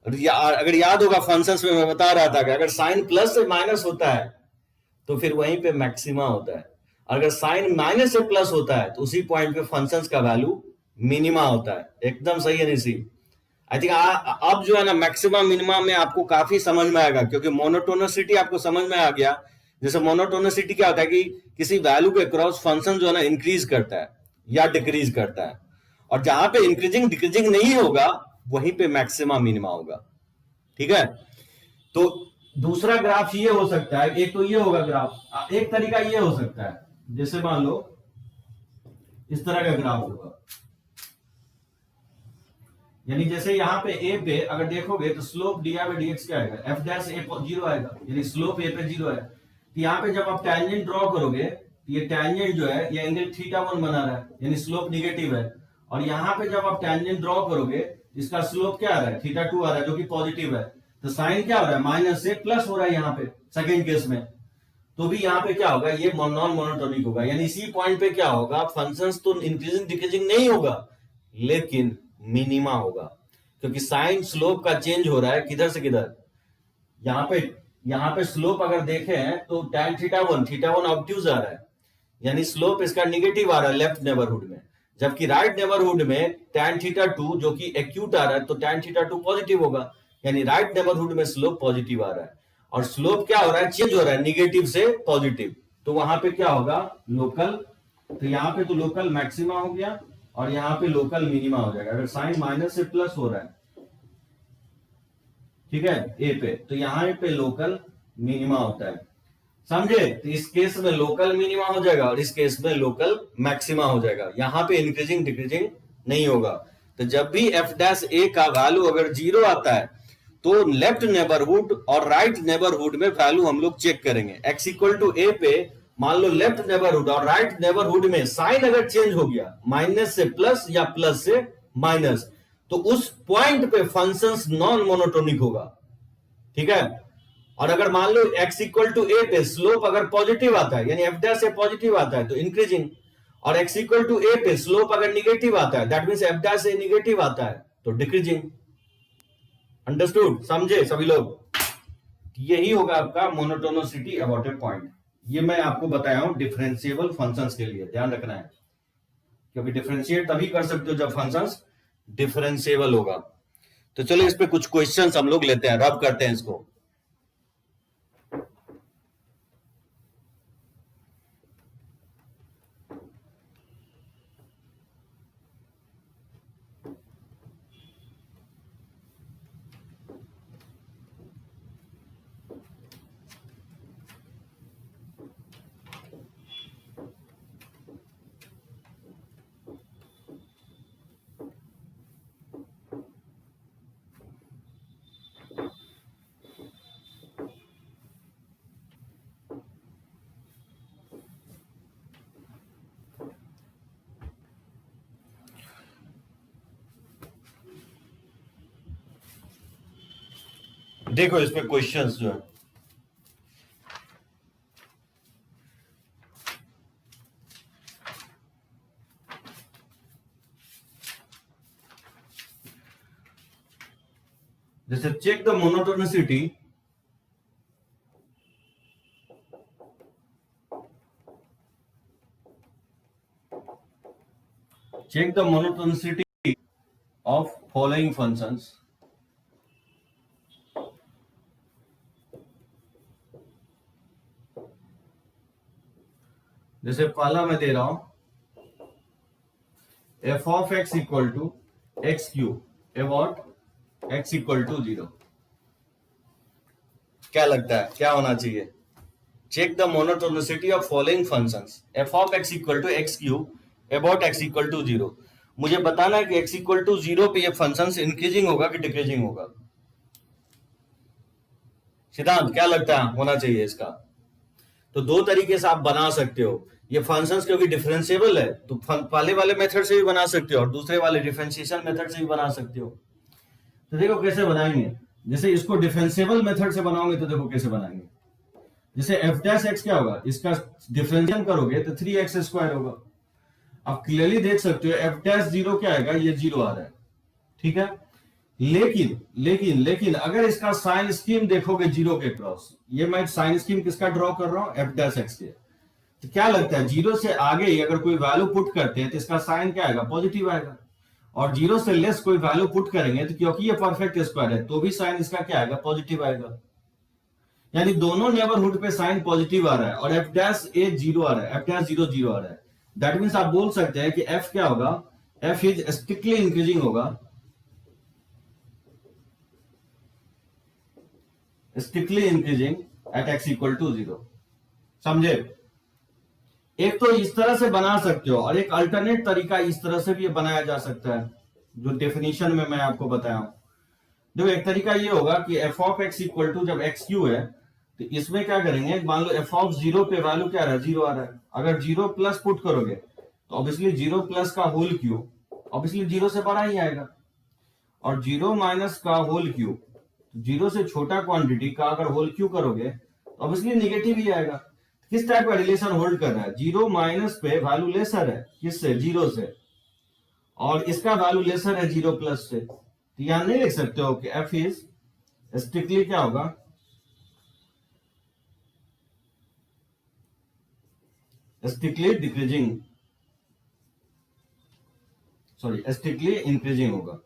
अगर याद होगा फंक्शंस में मैं बता रहा था कि अगर साइन प्लस से माइनस होता है तो फिर वहीं पे मैक्सिमा होता है, अगर साइन माइनस से प्लस होता है तो उसी पॉइंट पे फंक्शंस का वैल्यू मिनिमा होता है। एकदम सही है निसी। आई थिंक अब जो है ना मैक्सिमम मिनिमम में आपको काफी समझ में आएगा, क्योंकि मोनोटोनिसिटी आपको समझ में आ गया। जैसे मोनोटोनिसिटी क्या होता है कि किसी वैल्यू के क्रॉस फंक्शन जो है ना इंक्रीज करता है या डिक्रीज करता है, और जहां पे इंक्रीजिंग डिक्रीजिंग नहीं होगा वहीं पे मैक्सिमा मिनिमा होगा। ठीक है, तो दूसरा ग्राफ ये हो सकता है, एक तो ये होगा ग्राफ, एक तरीका ये हो सकता है, जैसे मान लो इस तरह का ग्राफ होगा, यानी जैसे यहाँ पे ए पे अगर देखोगे तो slope D by d x क्या आएगा, एफ डैश ए 0 आएगा, यानी स्लोप ए पे 0 है। तो यहाँ पे जब आप टैंजेंट ड्रॉ करोगे तो ये टैंजेंट जो है ये एंगल θ1 बना रहा है, यानी स्लोप निगेटिव है। और यहाँ पे जब आप टैंजेंट ड्रॉ करोगे इसका स्लोप क्या आ रहा है, θ2 आ रहा है, जो कि पॉजिटिव है। तो साइन क्या हो रहा है, माइनस से प्लस हो रहा है यहाँ पे सेकेंड केस में। तो भी यहाँ पे क्या होगा, ये नॉन मोनोटोनिक होगा, यानी इसी पॉइंट पे क्या होगा, फंक्शंस तो इंक्रीजिंग डिक्रीजिंग नहीं होगा लेकिन मिनिमा होगा, क्योंकि साइन स्लोप का चेंज हो रहा है किधर से किधर। यहाँ पे स्लोप अगर देखें तो tan θ1 ऑब्ट्यूज आ रहा है, यानी स्लोप इसका निगेटिव आ रहा है लेफ्ट नेबरहुड में, जबकि राइट नेबरहुड में tan θ2 जो कि एक्यूट आ रहा है, तो tan θ2 पॉजिटिव होगा, यानी राइट नेबरहुड में स्लोप पॉजिटिव आ रहा है। और स्लोप क्या हो रहा है, चेंज हो रहा है निगेटिव से पॉजिटिव, तो वहां पे क्या होगा, लोकल। तो यहाँ पे तो लोकल मैक्सिमा हो गया और यहाँ पे लोकल मिनिमा हो जाएगा। अगर साइन माइनस से प्लस हो रहा है, ठीक है, ए पे, तो यहाँ पे लोकल मिनिमा होता है, समझे। तो इस केस में लोकल मिनिमा हो जाएगा और इस केस में लोकल मैक्सिमा हो जाएगा, यहाँ पे इंक्रीजिंग डिक्रीजिंग नहीं होगा। तो जब भी एफ डैश ए का वैल्यू अगर 0 आता है तो लेफ्ट नेबरहुड और राइट नेबरहुड में वैल्यू हम लोग चेक करेंगे। x इक्वल टू ए पे मान लो लेफ्ट नेबरहुड और राइट नेबरहुड में साइन अगर चेंज हो गया माइनस से प्लस या प्लस से माइनस, तो उस पॉइंट पे फंक्शंस नॉन मोनोटोनिक होगा। ठीक है, और अगर मान लो x इक्वल टू ए पे स्लोप अगर पॉजिटिव आता है, यानी एफ डैश से पॉजिटिव आता है तो इंक्रीजिंग, और x इक्वल टू ए पे स्लोप अगर निगेटिव आता है दैट मींस एफ डैश से निगेटिव आता है तो डिक्रीजिंग। अंडरस्टूड, समझे सभी लोग। यही होगा आपका मोनोटोनिसिटी अबाउट ए पॉइंट। ये मैं आपको बताया हूं डिफरेंशिएबल फंक्शंस के लिए, ध्यान रखना है, क्योंकि डिफरेंशिएट तभी कर सकते हो जब फंक्शंस डिफरेंशिएबल होगा। तो चलो इस पे कुछ क्वेश्चंस हम लोग लेते हैं, रब करते हैं इसको। देखो इस पे क्वेश्चंस जो है, जैसे check the monotonicity of following functions. जैसे पहला मैं दे रहा हूं f of x equal to x cube about x equal to 0। क्या लगता है क्या होना चाहिए? Check the monotonicity of following functions f of x equal to x cube about x equal to 0। मुझे बताना है कि x इक्वल टू 0 पे ये फंक्शंस इंक्रीजिंग होगा कि डिक्रीजिंग होगा। सिद्धांत क्या लगता है होना चाहिए इसका? तो दो तरीके से आप बना सकते हो ये फंक्शंस, क्योंकि डिफरेंशिएबल है तो पहले वाले मेथड से भी बना सकते हो और दूसरे वाले डिफरेंशिएशन मेथड से भी बना सकते हो। तो देखो कैसे बनाएंगे। जैसे इसको डिफरेंशिएबल मेथड से बनाओगे तो देखो कैसे बनाएंगे। जैसे f डैश x क्या होगा, इसका डिफरेंशिएशन करोगे तो 3x स्क्वायर होगा। आप क्लियरली देख सकते हो f डैश 0 क्या आएगा, ये 0 आ रहा है, ठीक है। लेकिन अगर इसका साइन स्कीम देखोगे 0 के क्रॉस, ये मैं साइन स्कीम किसका ड्रॉ कर रहा हूं, f डैश x के, तो क्या लगता है 0 से आगे अगर कोई वैल्यू पुट करते हैं तो इसका साइन क्या आएगा, पॉजिटिव आएगा। और 0 से लेस कोई वैल्यू पुट करेंगे तो क्योंकि ये परफेक्ट स्क्वायर है तो भी साइन इसका क्या आएगा, पॉजिटिव आएगा। यानी दोनों नेबरहुड पे साइन पॉजिटिव आ रहा है और f डैश a 0 आ रहा है, f डैश 0 0 आ रहा है। दैट मींस आप बोल सकते हैं कि f क्या होगा, एफ इज स्ट्रिक्टली इंक्रीजिंग होगा, strictly increasing at x equal to 0। समझे? एक तो इस तरह से बना सकते हो, और एक अल्टरनेट तरीका इस तरह से भी बनाया जा सकता है, जो डेफिनेशन में मैं आपको बताया हूं। देखो, एक तरीका ये होगा कि f of x equal to, जब एक्स क्यू है तो इसमें क्या करेंगे, मान लो एफ ऑफ 0 पे वैल्यू क्या रहा है, 0 आ रहा है। अगर 0 प्लस पुट करोगे तो ऑब्वियसली 0 प्लस का होल क्यू ऑब्वियसली 0 से बड़ा ही आएगा, और 0 माइनस का होल क्यू, 0 से छोटा क्वांटिटी का अगर होल क्यू करोगे तो ऑब्वियसली निगेटिव ही आएगा। किस टाइप का रिलेशन होल्ड कर रहा है, 0 माइनस पे वैल्यू लेसर है किससे, 0 से, और इसका वैल्यू लेसर है 0 प्लस से। तो यहां नहीं लिख सकते हो कि एफ इज स्ट्रिक्टली क्या होगा, strictly decreasing, sorry strictly increasing होगा।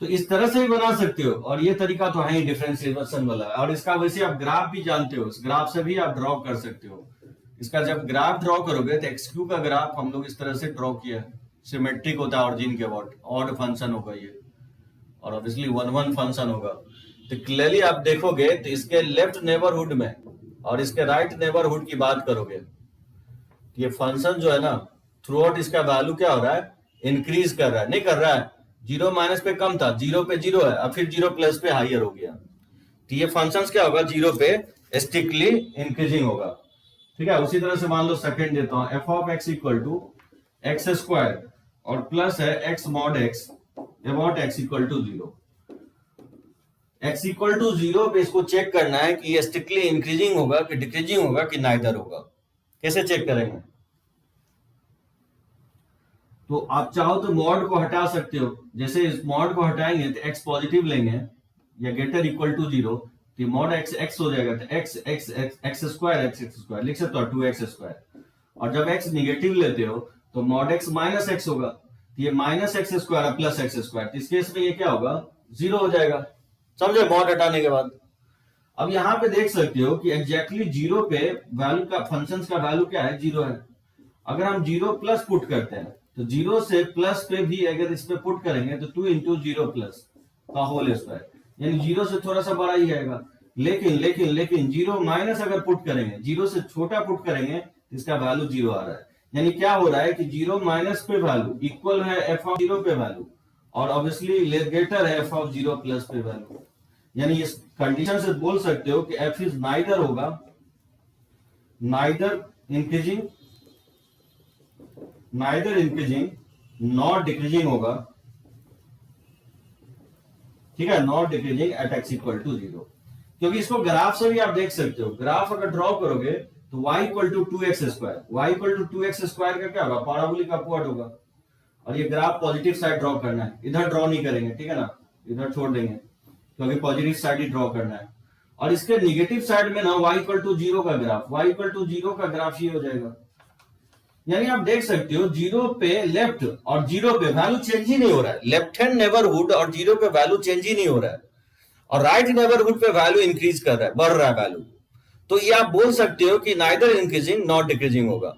तो इस तरह से भी बना सकते हो, और ये तरीका तो है ही डिफरेंशिएशन वाला, और इसका वैसे आप ग्राफ भी जानते हो, इस ग्राफ से भी आप ड्रॉ कर सकते हो। इसका जब ग्राफ ड्रॉ करोगे तो एक्स क्यू का ग्राफ हम लोग इस तरह से ड्रॉ किया है, सिमेट्रिक होता है ऑरिजिन के अबाउट, ऑड फंक्शन होगा ये, और ऑब्वियसली 1 1 फंक्शन होगा। तो क्लियरली आप देखोगे तो इसके लेफ्ट नेबरहुड में और इसके राइट नेबरहुड की बात करोगे, ये फंक्शन जो है ना, थ्रू आउट इसका वैल्यू क्या हो रहा है, इंक्रीज कर रहा है, नहीं कर रहा है। 0 माइनस पे कम था, 0 पे 0 है, अब फिर 0 प्लस पे हाइयर हो गया। तो ये फंक्शन क्या होगा, 0 पे स्ट्रिक्टली इंक्रीजिंग होगा। ठीक है, उसी तरह से मान लो सेकंड देता हूं, f of x equal to x square और प्लस है x mod x about x equal to 0। X equal to 0 पे इसको चेक करना है कि ये स्ट्रिक्टली इंक्रीजिंग होगा कि डिक्रीजिंग होगा कि नाइदर होगा। कैसे चेक करेंगे, तो आप चाहो तो मॉड को हटा सकते हो, जैसे इस मॉड को हटाएंगे तो एक्स पॉजिटिव लेंगे या ग्रेटर इक्वल टू 0, तो मॉड एक्स एक्स हो जाएगा, तो एक्स एक्स एक्स स्क्वायर लिख सकते हो 2x स्क्वायर। और जब एक्स निगेटिव लेते हो तो मॉड एक्स माइनस एक्स होगा, तो ये minus x square plus x square, इस केस में ये क्या होगा, 0 हो जाएगा। समझे, मॉड हटाने के बाद। अब यहां पे देख सकते हो कि एग्जैक्टली 0 पे वैल्यू का, फंक्शन का वैल्यू क्या है, 0 है। अगर हम 0 प्लस पुट करते हैं तो 0 से प्लस पे भी अगर इस पे पुट करेंगे तो 2 इंटू 0 प्लस का होल स्क्वायर, यानी 0 से थोड़ा सा बड़ा ही आएगा। लेकिन लेकिन लेकिन 0 माइनस अगर पुट करेंगे, 0 से छोटा पुट करेंगे तो इसका वैल्यू 0 आ रहा है। यानी क्या हो रहा है कि 0 माइनस पे वैल्यू इक्वल है एफ ऑफ 0 पे वैल्यू, और ऑब्वियसली ग्रेटर है एफ ऑफ 0 प्लस पे वैल्यू। यानी इस कंडीशन से बोल सकते हो कि एफ इज नाइदर होगा, नाइदर इंक्रीजिंग नॉट डिक्रीजिंग होगा। ठीक है, not decreasing at x equal to 0। क्योंकि इसको ग्राफ से भी आप देख सकते हो, ग्राफ अगर ड्रॉ करोगे तो y equal to 2x square, y equal to 2x square का क्या होगा, पैराबोलिक अपवर्ड होगा। और ये ग्राफ पॉजिटिव साइड ड्रॉ करना है, इधर ड्रॉ नहीं करेंगे, ठीक है ना, इधर छोड़ देंगे क्योंकि पॉजिटिव साइड ही ड्रॉ करना है। और इसके निगेटिव साइड में ना y इक्वल टू 0 का ग्राफ, y इक्वल टू 0 का ग्राफ ये हो जाएगा। यानी आप देख सकते हो 0 पे लेफ्ट और 0 पे वैल्यू चेंज ही नहीं हो रहा है, लेफ्ट हैंड नेबरहुड और 0 पे वैल्यू चेंज ही नहीं हो रहा है, और राइट नेबरहुड पे वैल्यू इंक्रीज कर रहा है, बढ़ रहा है वैल्यू। तो ये आप बोल सकते हो कि नाइदर इंक्रीजिंग नॉट डिक्रीजिंग होगा।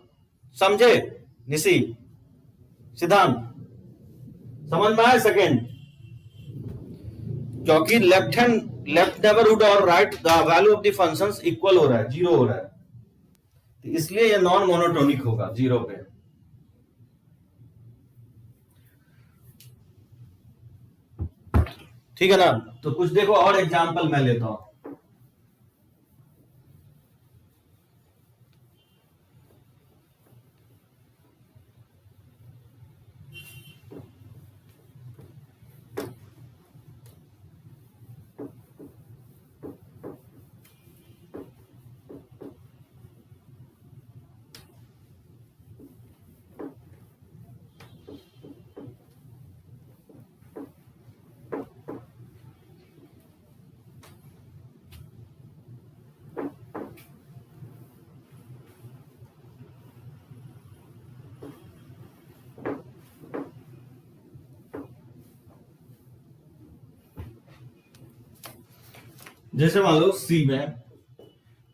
समझे निशी, सिद्धांत समझ में आया सेकेंड? क्योंकि लेफ्ट नेबरहुड और right value of the functions equal हो रहा है, 0 हो रहा है, तो इसलिए ये नॉन मोनोटोनिक होगा 0 पे। ठीक है ना, तो कुछ देखो और एग्जांपल मैं लेता हूं। जैसे मान लो सी में,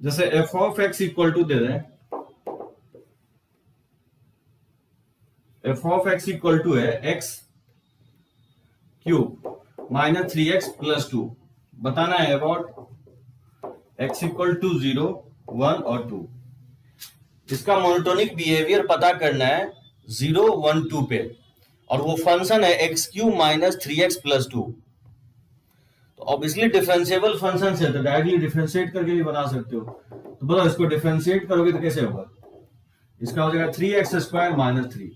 जैसे f of x equal to दे रहे हैं f of x equal to है x cube minus 3x plus 2। बताना है अबाउट एक्स इक्वल टू 0, 1 और 2। इसका मोनोटोनिक बिहेवियर पता करना है 0, 1, 2 पे, और वो फंक्शन है x cube minus 3x plus 2। तो ऑब्वियसली डिफरेंशिएबल फंक्शन है तो डायरेक्टली डिफरेंशिएट करके भी बना सकते हो। तो बोलो इसको डिफरेंशिएट करोगे तो कैसे होगा, इसका हो जाएगा 3x स्क्वायर माइनस 3।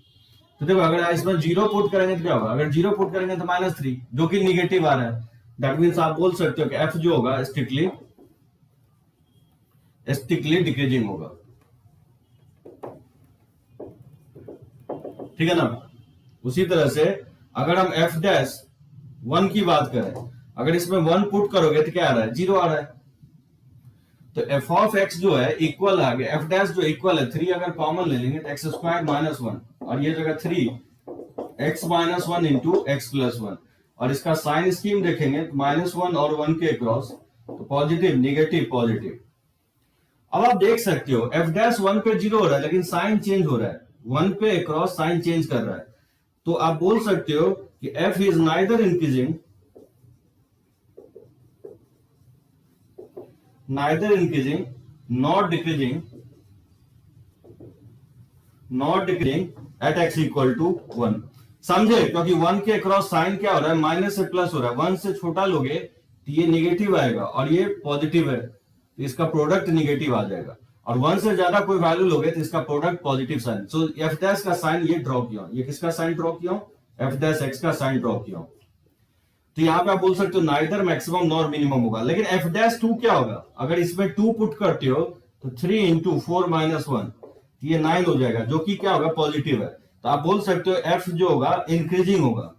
तो देखो अगर इसमें 0 पुट करेंगे तो क्या होगा, अगर 0 पुट करेंगे तो माइनस 3 जो कि निगेटिव आ रहा है। दैट मीन्स आप बोल सकते हो कि f जो होगा स्ट्रिक्टली डिक्रीजिंग होगा, ठीक है ना। उसी तरह से अगर हम f डैश 1 की बात करें, अगर इसमें 1 पुट करोगे तो क्या आ रहा है, 0 आ रहा है। तो f ऑफ x जो है इक्वल आ गया, f डैश जो इक्वल है 3 अगर कॉमन ले लेंगे तो x स्क्वायर माइनस 1 और ये जगह 3 x minus 1 into x plus 1, और इसका साइन स्कीम देखेंगे तो -1 और 1 के क्रॉस, तो पॉजिटिव नेगेटिव पॉजिटिव। अब आप देख सकते हो f डैश 1 पे 0 हो रहा है लेकिन साइन चेंज हो रहा है, 1 पे क्रॉस साइन चेंज कर रहा है। तो आप बोल सकते हो कि f is neither increasing not decreasing at x equal to 1। समझे, क्योंकि 1 के क्रॉस साइन क्या हो रहा है, माइनस से प्लस हो रहा है। 1 से छोटा लोगे तो ये निगेटिव आएगा और ये पॉजिटिव है, तो इसका प्रोडक्ट निगेटिव आ जाएगा। और 1 से ज्यादा कोई वैल्यू लोगे तो इसका प्रोडक्ट पॉजिटिव साइन। सो एफ डैश का साइन ये ड्रॉ किया, ये किसका साइन ड्रॉ किया, एफ डैश एक्स का साइन ड्रॉ किया। तो यहाँ पे आप बोल सकते हो नाइदर मैक्सिमम नॉर मिनिमम होगा। लेकिन एफ डैश 2 क्या होगा, अगर इसमें 2 पुट करते हो तो 3 इंटू 4 माइनस 1, ये 9 हो जाएगा जो कि क्या होगा, पॉजिटिव है। तो आप बोल सकते हो एफ जो होगा इंक्रीजिंग होगा,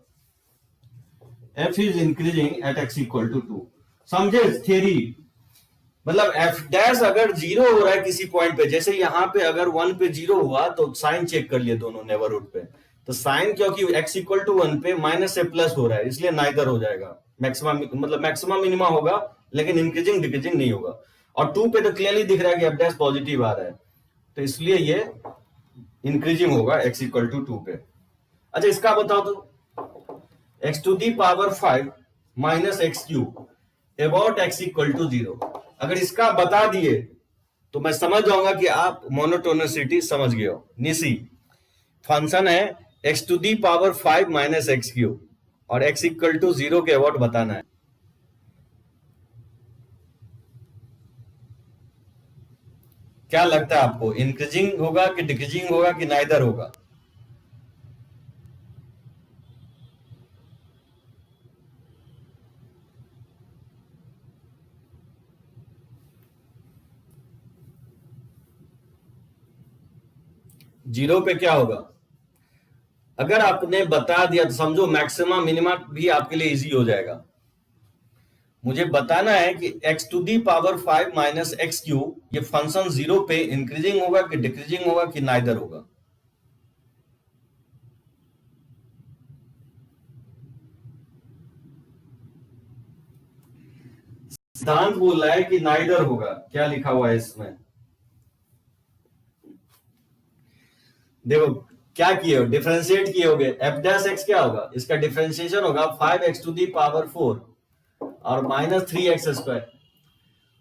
f is increasing at x equal to 2। समझे थ्योरी, मतलब एफ डैश अगर 0 हो रहा है किसी पॉइंट पे, जैसे यहाँ पे अगर 1 पे 0 हुआ तो साइन चेक कर लिए दोनों नेबरहुड पे, तो साइन क्योंकि x इक्वल टू 1 पे माइनस से प्लस हो रहा है इसलिए नाइदर हो जाएगा, मैक्सिमम मतलब मैक्सिमम मिनिमा होगा लेकिन इंक्रीजिंग डिक्रीजिंग नहीं होगा। और 2 पे तो क्लियरली दिख रहा है कि एफ डैश पॉजिटिव आ रहा है, तो इसलिए ये इंक्रीजिंग होगा x इक्वल टू 2 पे। अच्छा इसका बताओ तो x to the power 5 minus x cube about x equal to 0, अगर इसका बता दिए तो मैं समझ जाऊंगा कि आप मोनोटोनिसिटी समझ गए हो। निसी फंक्शन है x to the power 5 minus x cube और x इक्वल टू 0 के अबाउट बताना है। क्या लगता है आपको, इंक्रीजिंग होगा कि डिक्रीजिंग होगा कि नाइदर होगा? जीरो पे क्या होगा, अगर आपने बता दिया तो समझो मैक्सिमम मिनिमा भी आपके लिए इजी हो जाएगा। मुझे बताना है कि x to the power 5 minus x cube ये फंक्शन 0 पे इंक्रीजिंग होगा कि डिक्रीजिंग होगा कि नाइदर होगा। सिद्धांत बोल रहा है कि नाइदर होगा, क्या लिखा हुआ है इसमें देखो, क्या किए हो, डिफरेंशिएट किए होगे। एफ डैश एक्स क्या होगा, इसका डिफरेंशिएशन होगा 5x टू दी पावर 4 और माइनस 3x स्क्वायर।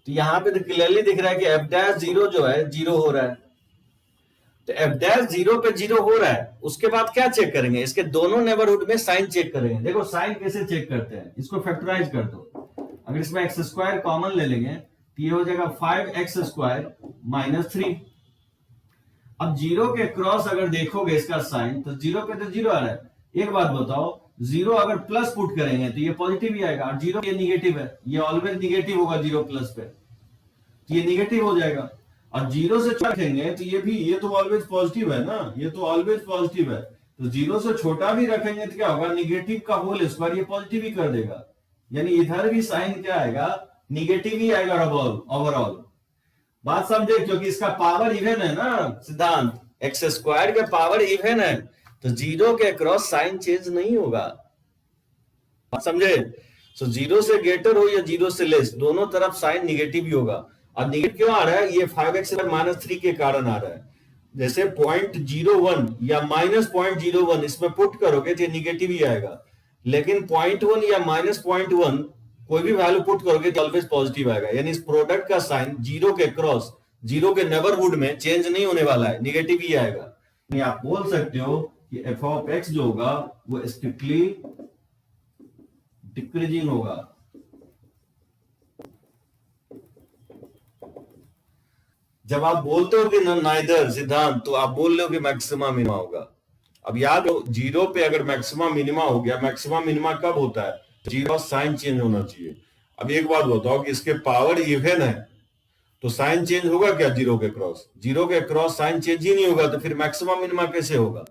तो यहां पे तो क्लियरली दिख रहा है कि एफ डैश 0 जो है 0 हो रहा है, तो एफ डैश 0 पे 0 हो रहा है। उसके बाद क्या चेक करेंगे, इसके दोनों नेबरहुड में साइन चेक करेंगे। देखो साइन कैसे चेक करते हैं, इसको फैक्टराइज कर दो। अगर इसमें एक्स स्क्वायर कॉमन ले लेंगे तो ये हो जाएगा 5x स्क्वायर माइनस 3। अब 0 के क्रॉस अगर देखोगे इसका साइन तो 0 पे तो 0 आ रहा है। एक बात बताओ, 0 अगर प्लस पुट करेंगे तो ये पॉजिटिव ही आएगा, और 0 ये निगेटिव है, ये ऑलवेज निगेटिव होगा 0 प्लस पे, तो ये निगेटिव हो जाएगा। और 0 से छोटा रखेंगे तो ये भी, ये तो ऑलवेज पॉजिटिव है ना, ये तो ऑलवेज पॉजिटिव है, तो 0 से छोटा भी रखेंगे तो क्या होगा, निगेटिव का होल स्क्वायर ये पॉजिटिव ही कर देगा। यानी इधर भी साइन क्या आएगा, निगेटिव ही आएगा ओवरऑल। बात समझे, क्योंकि इसका पावर इवन है ना सिद्धांत, एक्स स्क्वायर के पावर इवन है, तो 0 के क्रॉस साइन चेंज नहीं होगा। बात समझे, सो 0 से ग्रेटर हो या 0 से लेस, दोनों तरफ साइन निगेटिव ही होगा। और निगेटिव क्यों आ रहा है, ये 5x माइनस 3 के कारण आ रहा है। जैसे 0.01 या -0.01 इसमें पुट करोगे तो निगेटिव ही आएगा, लेकिन 0.1 या -0.1 कोई भी वैल्यू पुट करोगे तो ऑलवेज पॉजिटिव आएगा। यानी इस प्रोडक्ट का साइन जीरो के क्रॉस, जीरो के नेबरहुड में चेंज नहीं होने वाला है, निगेटिव ही आएगा। नहीं, आप बोल सकते हो कि एफ ऑफ एक्स जो होगा वो स्ट्रिक्टली डिक्रीजिंग होगा। जब आप बोलते हो कि नाइदर सिद्धांत, तो आप बोल रहे हो कि मैक्सिमा मिनिमा होगा। अब याद हो, जीरो पे अगर मैक्सिमा मिनिमा हो गया, मैक्सिमा मिनिमा कब होता है? जीरो साइन चेंज होना चाहिए। अब एक बात बताओ कि इसके पावर इवन है तो साइन चेंज होगा क्या जीरो के क्रॉस? जीरो के क्रॉस साइन चेंज ही नहीं होगा, तो फिर मैक्सिमा मिनिमा कैसे होगा?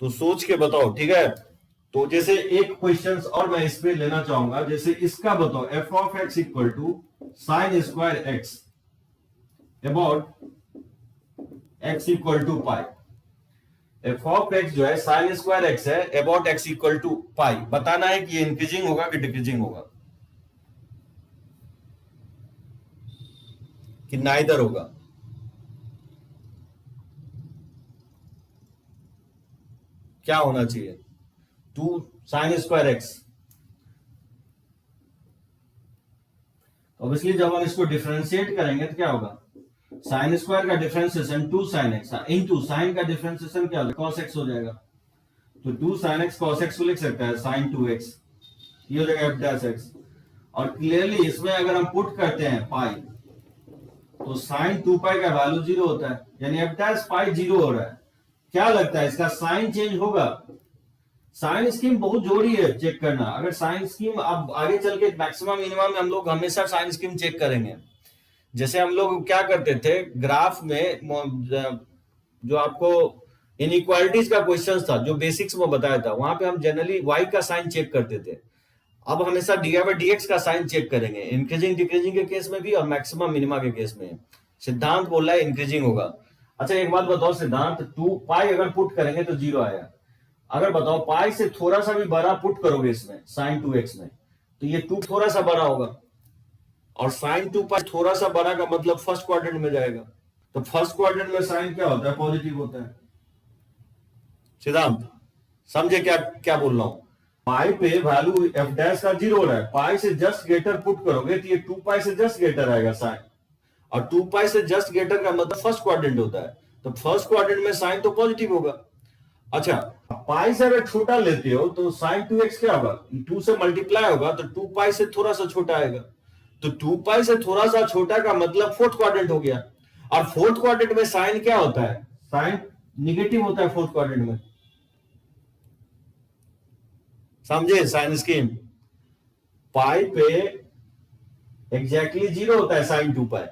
तो सोच के बताओ, ठीक है। तो जैसे एक क्वेश्चन और मैं इस पे लेना चाहूंगा, जैसे इसका बताओ, f of x equal to sine square x about x equal to pi. F of x जो है साइन स्क्वायर एक्स है, about x equal to pi. बताना है कि ये इंक्रीजिंग होगा कि डिक्रीजिंग होगा कि नाइदर होगा। क्या होना चाहिए? 2 साइन स्क्वायर एक्स। ऑब्वियसली जब हम इसको डिफरेंशिएट करेंगे तो क्या होगा? साइन स्क्वायर का differentiation 2 sine x into sine का डिफरेंशिएशन क्या होगा? कॉस एक्स हो जाएगा। तो 2 साइन एक्स कॉस एक्स को लिख सकता है साइन 2x, ये हो जाएगा एफ डैश एक्स। और क्लियरली इसमें अगर हम पुट करते हैं पाई, तो साइन 2 पाई का वैल्यू 0 होता है, यानी एफ डैश पाई 0 हो रहा है। क्या लगता है इसका साइन चेंज होगा? साइन स्कीम बहुत जोड़ी है चेक करना। अगर साइन स्कीम अब आगे चल के मैक्सिमम मिनिमम में हम लोग हमेशा साइन स्कीम चेक करेंगे। जैसे हम लोग क्या करते थे, ग्राफ में जो आपको इनइक्वालिटीज का क्वेश्चन था जो बेसिक्स में बताया था, वहां पे हम जनरली y का साइन चेक करते थे। अब हमेशा dy/dx का साइन चेक करेंगे, इंक्रीजिंग डिक्रीजिंग के केस में भी और मैक्सिमम मिनिमा के केस में। सिद्धांत बोल रहा है इंक्रीजिंग होगा। अच्छा एक बात बताओ सिद्धांत, 2 पाई अगर पुट करेंगे तो 0 आएगा। अगर बताओ पाई से थोड़ा सा भी बड़ा पुट करोगे इसमें साइन 2x में, तो ये 2 थोड़ा सा बड़ा होगा, और साइन 2 पाई थोड़ा सा बड़ा का मतलब फर्स्ट क्वाड्रेंट में जाएगा। तो फर्स्ट क्वाड्रेंट में साइन क्या होता है? पॉजिटिव होता है। सिद्धांत समझे क्या क्या बोल रहा हूं? पाई पे वैल्यू एफ डैश का 0 हो रहा है, पाई से जस्ट ग्रेटर पुट करोगे तो ये 2 पाई से जस्ट ग्रेटर आएगा साइन, और 2 पाई से जस्ट ग्रेटर का मतलब फर्स्ट क्वाड्रेंट होता है। तो फर्स्ट क्वाड्रेंट में साइन तो पॉजिटिव होगा। अच्छा पाई से अगर छोटा लेते हो तो साइन 2x क्या होगा? 2 से मल्टीप्लाई होगा तो 2 पाई से थोड़ा सा छोटा आएगा। तो 2 पाई से थोड़ा सा छोटा का मतलब फोर्थ क्वाड्रेंट हो गया। और फोर्थ क्वाड्रेंट में साइन क्या होता है? साइन निगेटिव होता है फोर्थ क्वाड्रेंट में। समझे साइन स्कीम? पाई पे एग्जैक्टली 0 होता है साइन 2 पाई,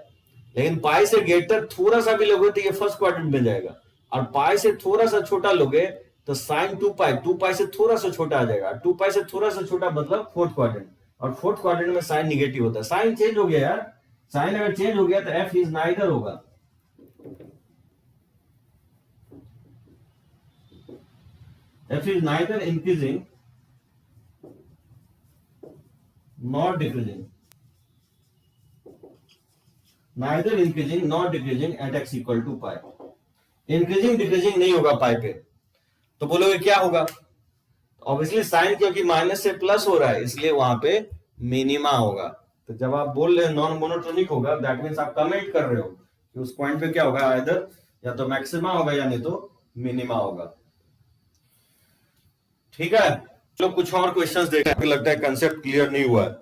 लेकिन पाई से ग्रेटर थोड़ा सा भी लोगे तो ये फर्स्ट क्वाड्रेंट में जाएगा, और पाई से थोड़ा सा छोटा लोगे तो साइन 2 पाई से थोड़ा सा छोटा आ जाएगा। 2 पाई से थोड़ा सा छोटा मतलब फोर्थ क्वाड्रेंट, और फोर्थ क्वाड्रेंट में साइन निगेटिव होता है। साइन चेंज हो गया यार, साइन अगर चेंज हो गया तो एफ इज नाइदर होगा। F is neither increasing not decreasing, neither increasing not decreasing at x equal to pi. Increasing decreasing नहीं होगा पाई पे। तो बोलोगे क्या होगा? ऑब्वियसली साइन क्योंकि माइनस से प्लस हो रहा है इसलिए वहां पे मिनिमा होगा। तो जब आप बोल रहे हो नॉन मोनोटोनिक होगा, दैट मींस आप कमेंट कर रहे हो कि उस पॉइंट पे क्या होगा, आइदर या तो मैक्सिमा होगा या नहीं तो मिनिमा होगा। ठीक है, चलो कुछ और क्वेश्चंस देखते हैं। लगता है कंसेप्ट क्लियर नहीं हुआ है,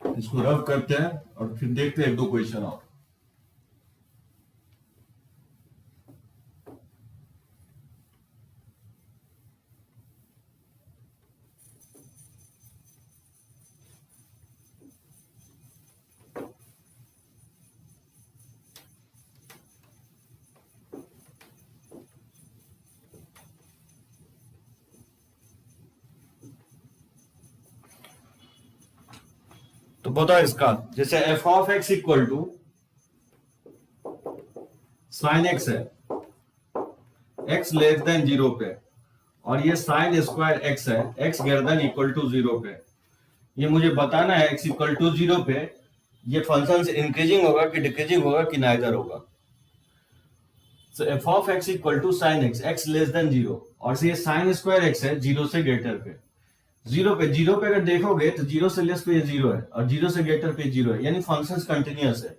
इसको रब करते हैं और फिर देखते हैं 1-2 क्वेश्चन और। तो बताओ इसका, जैसे f of x equal to sine x है, एक्स लेस देन 0 पे, और ये साइन स्क्वायर एक्स है, x greater than equal to 0 पे। ये मुझे बताना है एक्स इक्वल टू 0 पे ये फंक्शन इंक्रीजिंग होगा कि डिक्रीजिंग होगा कि नाइदर होगा। So f of x equal to sine x, x less than 0, और से ये साइन स्क्वायर एक्स है 0 से ग्रेटर पे, 0 पे अगर देखोगे तो 0 से लेस पे 0 है और 0 से ग्रेटर पे 0 है, यानी फंक्शंस कंटिन्यूअस है।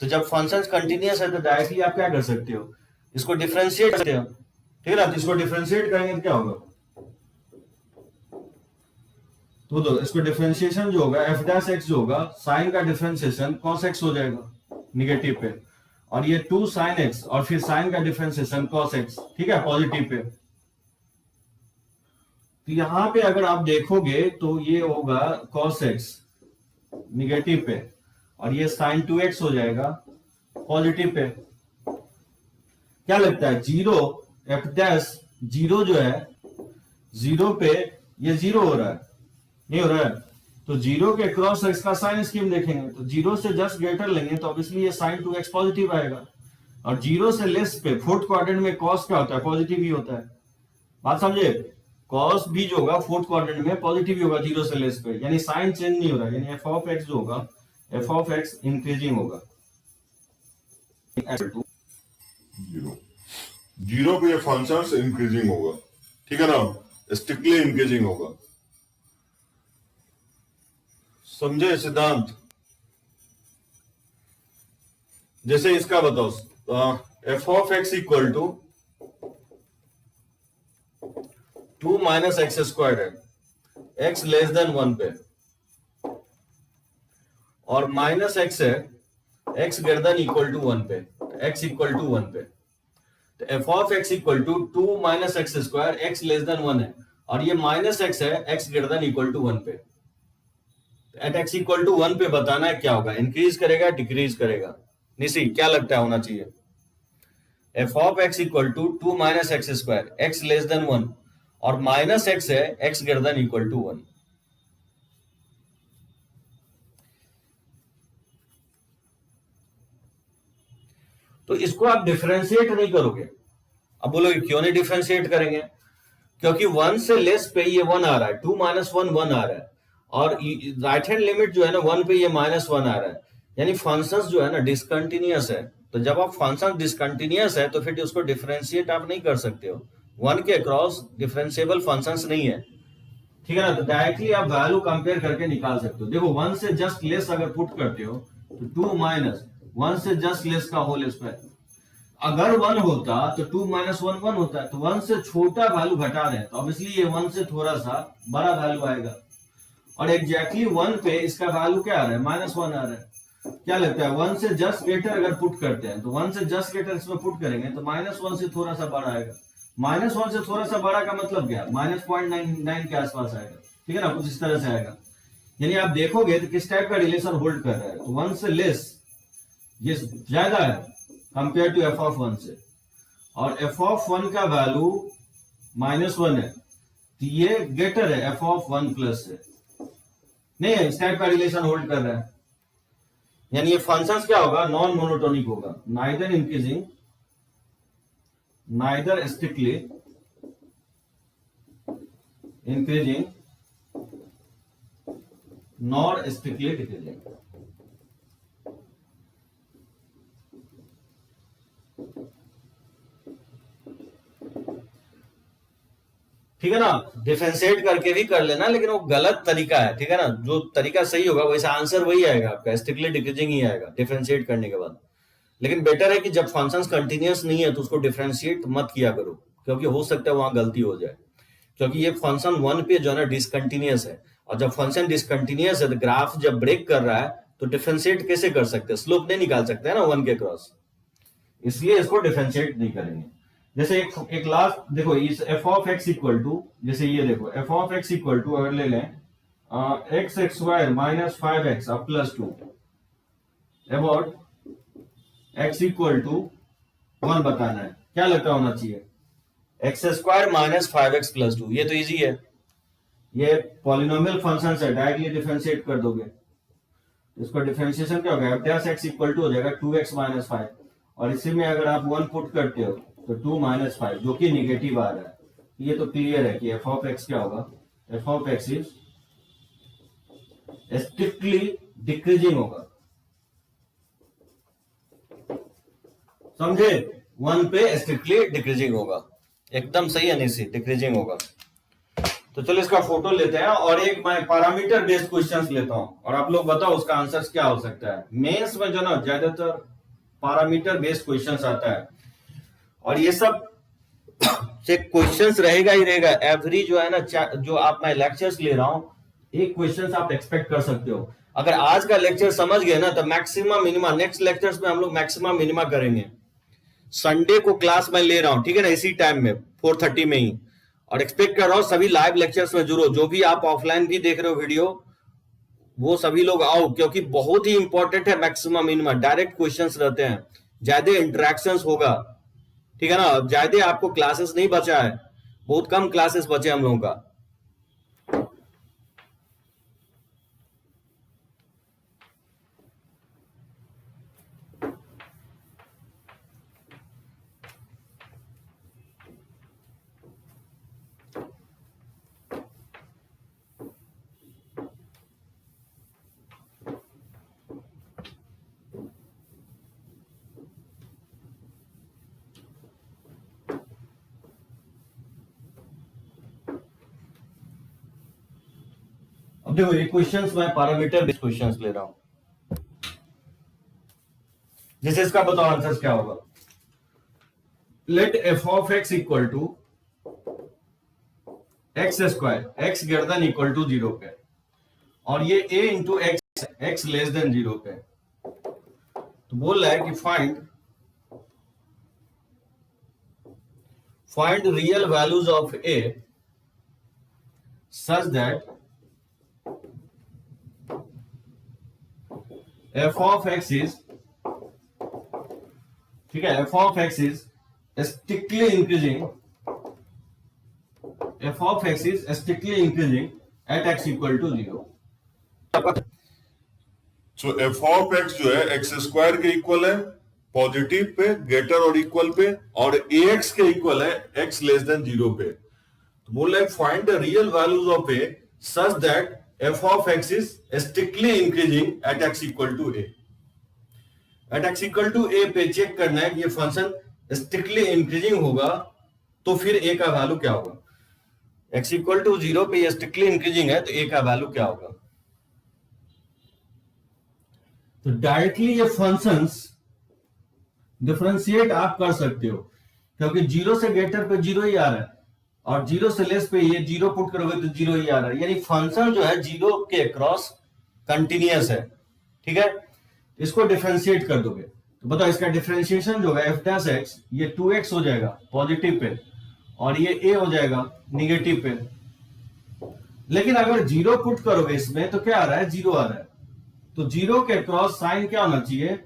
तो जब फंक्शंस कंटिन्यूअस है तो डायरेक्टली आप क्या कर सकते हो, इसको डिफरेंशिएट करते हो, ठीक है ना। तो इसको डिफरेंशिएट करेंगे तो क्या होगा, तो दो इसको डिफरेंशिएशन जो होगा f डैश x जो होगा, साइन का डिफरेंशिएशन cos x हो जाएगा निगेटिव पे, और ये 2 sin x और फिर साइन का डिफरेंशिएशन cos x, ठीक है, पॉजिटिव पे। तो यहां पे अगर आप देखोगे तो ये होगा cos x निगेटिव पे, और ये sin 2x हो जाएगा पॉजिटिव पे। क्या लगता है, जीरो f डैश जीरो जो है, जीरो पे ये जीरो हो रहा है, नहीं हो रहा है, तो जीरो के क्रॉस एक्स का साइन स्कीम देखेंगे तो जीरो से जस्ट ग्रेटर लेंगे तो ऑब्वियसली ये साइन 2x पॉजिटिव आएगा, और जीरो से लेस पे फोर्थ क्वाड्रेंट में कॉस क्या होता है, पॉजिटिव ही होता है। बात समझे, कॉस भी जो होगा फोर्थ क्वाड्रेंट में पॉजिटिव ही होगा जीरो से लेस पे, यानी साइन चेंज नहीं हो रहा है, यानी एफ ऑफ एक्स जो होगा, एफ ऑफ एक्स इंक्रीजिंग होगा। जीरो जीरो पे फंक्शन इंक्रीजिंग होगा, ठीक है ना, स्ट्रिक्टली इंक्रीजिंग होगा। समझे सिद्धांत? जैसे इसका बताओ, f of x equal to 2 minus x square है, एक्स लेस देन 1 पे, और माइनस एक्स है x greater than equal to 1 पे, एक्स इक्वल टू 1 पे। तो f of x equal to 2 minus x square, x less than 1 है, और ये माइनस एक्स है x greater than equal to 1 पे। एट एक्स इक्वल टू 1 पे बताना है क्या होगा, इंक्रीज करेगा डिक्रीज करेगा। निशी क्या लगता है होना चाहिए, f of x equal to 2 minus x square, x less than 1, और माइनस एक्स है x greater than equal to 1। तो इसको आप डिफरेंशिएट नहीं करोगे। अब बोलोगे क्यों नहीं डिफरेंशिएट करेंगे, क्योंकि 1 से लेस पे ये 1 आ रहा है, 2 माइनस 1 1 आ रहा है, और राइट हैंड लिमिट जो है ना 1 पे ये माइनस 1 आ रहा है, यानी फंक्शंस जो है ना डिसकंटिन्यूअस है। तो जब आप फंक्शन डिसकंटिन्यूअस है तो फिर उसको डिफरेंशिएट आप नहीं कर सकते हो, 1 के अक्रॉस डिफरेंशिएबल फंक्शंस नहीं है, ठीक है ना। तो डायरेक्टली आप वैल्यू कंपेयर करके निकाल सकते हो। देखो 1 से जस्ट लेस अगर पुट करते हो तो 2 माइनस 1 से जस्ट लेस का होल स्क्वायर, अगर 1 होता तो 2 माइनस 1 1 होता है, तो 1 से छोटा वैल्यू घटा रहे हैं तो ऑब्वियसली ये 1 से थोड़ा सा बड़ा वैल्यू आएगा, और एग्जैक्टली 1 पे इसका वैल्यू क्या आ रहा है, माइनस 1 आ रहा है। क्या लगता है 1 से जस्ट ग्रेटर अगर पुट करते हैं तो 1 से जस्ट ग्रेटर इसमें पुट करेंगे तो माइनस 1 से थोड़ा सा बड़ा आएगा। माइनस 1 से थोड़ा सा बड़ा का मतलब क्या, माइनस 0.99 के आसपास आएगा, ठीक है ना, कुछ इस तरह से आएगा। यानी आप देखोगे तो किस टाइप का रिलेशन होल्ड कर रहा है, तो 1 से लेस ये ज्यादा है कंपेयर टू एफ ऑफ 1 से, और एफ ऑफ 1 का वैल्यू माइनस 1 है तो ये ग्रेटर है एफ ऑफ 1 प्लस से, नहीं है, इस टाइप का रिलेशन होल्ड कर रहा है। यानी ये फंक्शंस क्या होगा, नॉन मोनोटोनिक होगा, neither increasing neither strictly increasing nor strictly decreasing. ठीक है ना, डिफरेंशिएट करके भी कर लेना, लेकिन वो गलत तरीका है, ठीक है ना। जो तरीका सही होगा वैसा आंसर वही आएगा आपका, स्ट्रिक्टली डिक्रीजिंग ही आएगा डिफरेंशिएट करने के बाद। लेकिन बेटर है कि जब फंक्शंस कंटिन्यूअस नहीं है तो उसको डिफरेंशिएट मत किया करो, क्योंकि हो सकता है वहां गलती हो जाए, क्योंकि ये फंक्शन 1 पे जो है ना डिसकंटिन्यूअस है, और जब फंक्शन डिसकंटिन्यूअस है तो ग्राफ जब ब्रेक कर रहा है तो डिफरेंशिएट कैसे कर सकते हैं, स्लोप नहीं निकाल सकते हैं ना 1 के क्रॉस, इसलिए इसको डिफरेंशिएट नहीं करेंगे। जैसे एक लास्ट देखो, इस f of x equal to, जैसे ये देखो f of x equal to अगर ले लें x x square minus 5x अब plus 2 about x equal to 1 बताना है, क्या लगता होना चाहिए, x square minus 5x plus 2, ये तो इजी है, ये पॉलिनोमियल फंक्शन है, डायरेक्टली डिफरेंशिएट कर दोगे, इसका डिफरेंशिएशन क्या होगा, f dash x equal to हो जाएगा 2x माइनस 5, और इसी में अगर आप 1 पुट करते हो तो 2 माइनस 5 जो कि निगेटिव आ रहा है, ये तो क्लियर है कि एफ ऑफ एक्स क्या होगा, F of x is strictly decreasing होगा, समझे। 1 पे स्ट्रिक्टली डिक्रीजिंग होगा। एकदम सही है निशी, डिक्रीजिंग होगा। तो चलो इसका फोटो लेते हैं और एक मैं पैरामीटर बेस्ड क्वेश्चंस लेता हूं और आप लोग बताओ उसका आंसर क्या हो सकता है। मेंस में जो ना ज्यादातर पैरामीटर बेस्ड क्वेश्चंस आता है और ये सब से क्वेश्चंस रहेगा ही रहेगा। एवरी जो है ना, जो आप मैं लेक्चर्स ले रहा हूं, एक क्वेश्चंस आप एक्सपेक्ट कर सकते हो। अगर आज का लेक्चर समझ गए ना तो मैक्सिमम मिनिमा नेक्स्ट लेक्चर्स में हम लोग मैक्सिमम मिनिमा करेंगे। संडे को क्लास मैं ले रहा हूं, ठीक है ना, इसी टाइम में 4:30 में ही, और एक्सपेक्ट कर रहा हूं सभी लाइव लेक्चर्स में जुड़ो। जो भी आप ऑफलाइन भी देख रहे हो वीडियो, वो सभी लोग आओ, क्योंकि बहुत ही इंपॉर्टेंट है मैक्सिमम मिनिमा। डायरेक्ट क्वेश्चंस रहते हैं, ज्यादा इंटरेक्शंस होगा, ठीक है ना। ज्यादा आपको क्लासेस नहीं बचा है, बहुत कम क्लासेस बचे हम लोगों का। अब देखो ये क्वेश्चंस मैं पैरामीटर बेस्ड क्वेश्चंस ले रहा हूं, जैसे इसका बताओ आंसर क्या होगा। Let f of x equal to x square, x greater than equal to 0 पे, और ये a into x, x less than 0 पे। तो बोल रहा है कि find real values of a such that f of x is, ठीक है, f of x is strictly increasing, f of x is strictly increasing at x equal to 0। So F of x जो है x square के equal है positive pay, greater और equal pay, और ए x के equal है एक्स लेस देन 0 पे। तो बोल रहा है find the real values of A such that f of x is strictly increasing at x equal to a। at x equal to a पे check करना है कि ये फंक्शन strictly increasing होगा तो फिर a का वैल्यू क्या होगा। x equal to 0 पे ये strictly increasing है तो a का वैल्यू क्या होगा। तो डायरेक्टली ये फंक्शंस डिफरेंशिएट आप कर सकते हो, क्योंकि 0 से ग्रेटर पे 0 ही आ रहा है और 0 से लेस पे ये 0 पुट करोगे तो 0 ही आ रहा है। यानी फंक्शन जो है 0 के अक्रॉस कंटिन्यूअस है, ठीक है। इसको डिफरेंशिएट कर दोगे तो बताओ इसका डिफरेंशिएशन जो है एफ डैश एक्स, ये 2x हो जाएगा पॉजिटिव पे और ये a हो जाएगा निगेटिव पे। लेकिन अगर 0 पुट करोगे इसमें तो क्या आ रहा है, 0 आ रहा है। तो 0 के अक्रॉस साइन क्या होना चाहिए,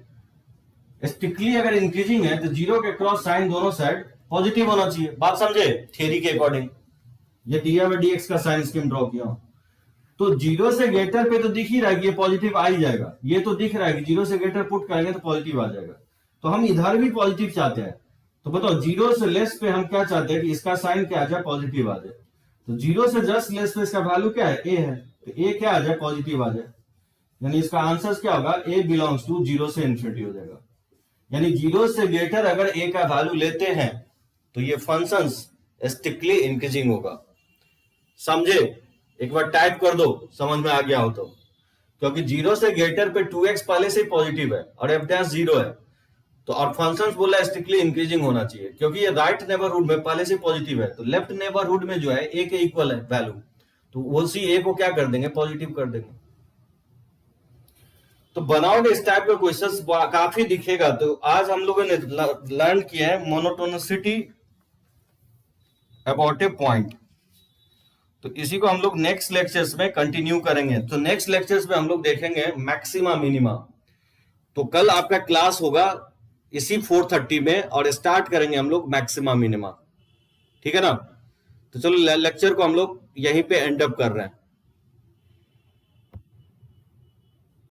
स्ट्रिक्टली अगर इंक्रीजिंग है तो 0 के क्रॉस साइन दोनों साइड पॉजिटिव होना चाहिए। बात समझे थ्योरी के अकॉर्डिंग। ये डी बाई डी एक्स का साइन स्कीम ड्रॉ किया तो 0 से ग्रेटर पे तो दिख ही रहा है कि ये पॉजिटिव आ ही जाएगा। ये तो दिख रहा है कि 0 से ग्रेटर पुट करेंगे तो पॉजिटिव आ जाएगा। तो हम इधर भी पॉजिटिव चाहते हैं, तो बताओ 0 से लेस पे हम क्या चाहते हैं कि इसका साइन क्या आ जाए, पॉजिटिव आ जाए। तो 0 से जस्ट लेस पे इसका वैल्यू क्या है, ए है, तो ए क्या आ जाए, पॉजिटिव आ जाए। यानी इसका आंसर क्या होगा, ए बिलोंग्स टू 0 से इन्फिनिटी हो जाएगा। यानी 0 से ग्रेटर अगर ए का वैल्यू लेते हैं तो ये फंक्शंस स्ट्रिक्टली इंक्रीजिंग होगा। समझे, एक बार टाइप कर दो समझ में आ गया हो तो। क्योंकि 0 से ग्रेटर पे 2x पहले से ही पॉजिटिव है और f डैश 0 है, तो और फंक्शंस बोला स्ट्रिक्टली इंक्रीजिंग होना चाहिए क्योंकि ये राइट नेबरहुड में पहले से पॉजिटिव है। तो लेफ्ट नेबरहुड में जो है ए के इक्वल है वैल्यू, तो उसी ए को क्या कर देंगे, पॉजिटिव कर देंगे। तो बनाओगे इस टाइप का क्वेश्चंस काफी दिखेगा। तो आज हम लोगों ने लर्न किया है मोनोटोनिसिटी अबाउट ए पॉइंट। तो इसी को हम लोग नेक्स्ट लेक्चर्स में कंटिन्यू करेंगे। तो नेक्स्ट लेक्चर्स में हम लोग देखेंगे मैक्सिमा मिनिमा। तो कल आपका क्लास होगा इसी 4:30 में और स्टार्ट करेंगे हम लोग मैक्सिमा मिनिमा, ठीक है ना। तो चलो लेक्चर को हम लोग यहीं पे एंड अप कर रहे हैं।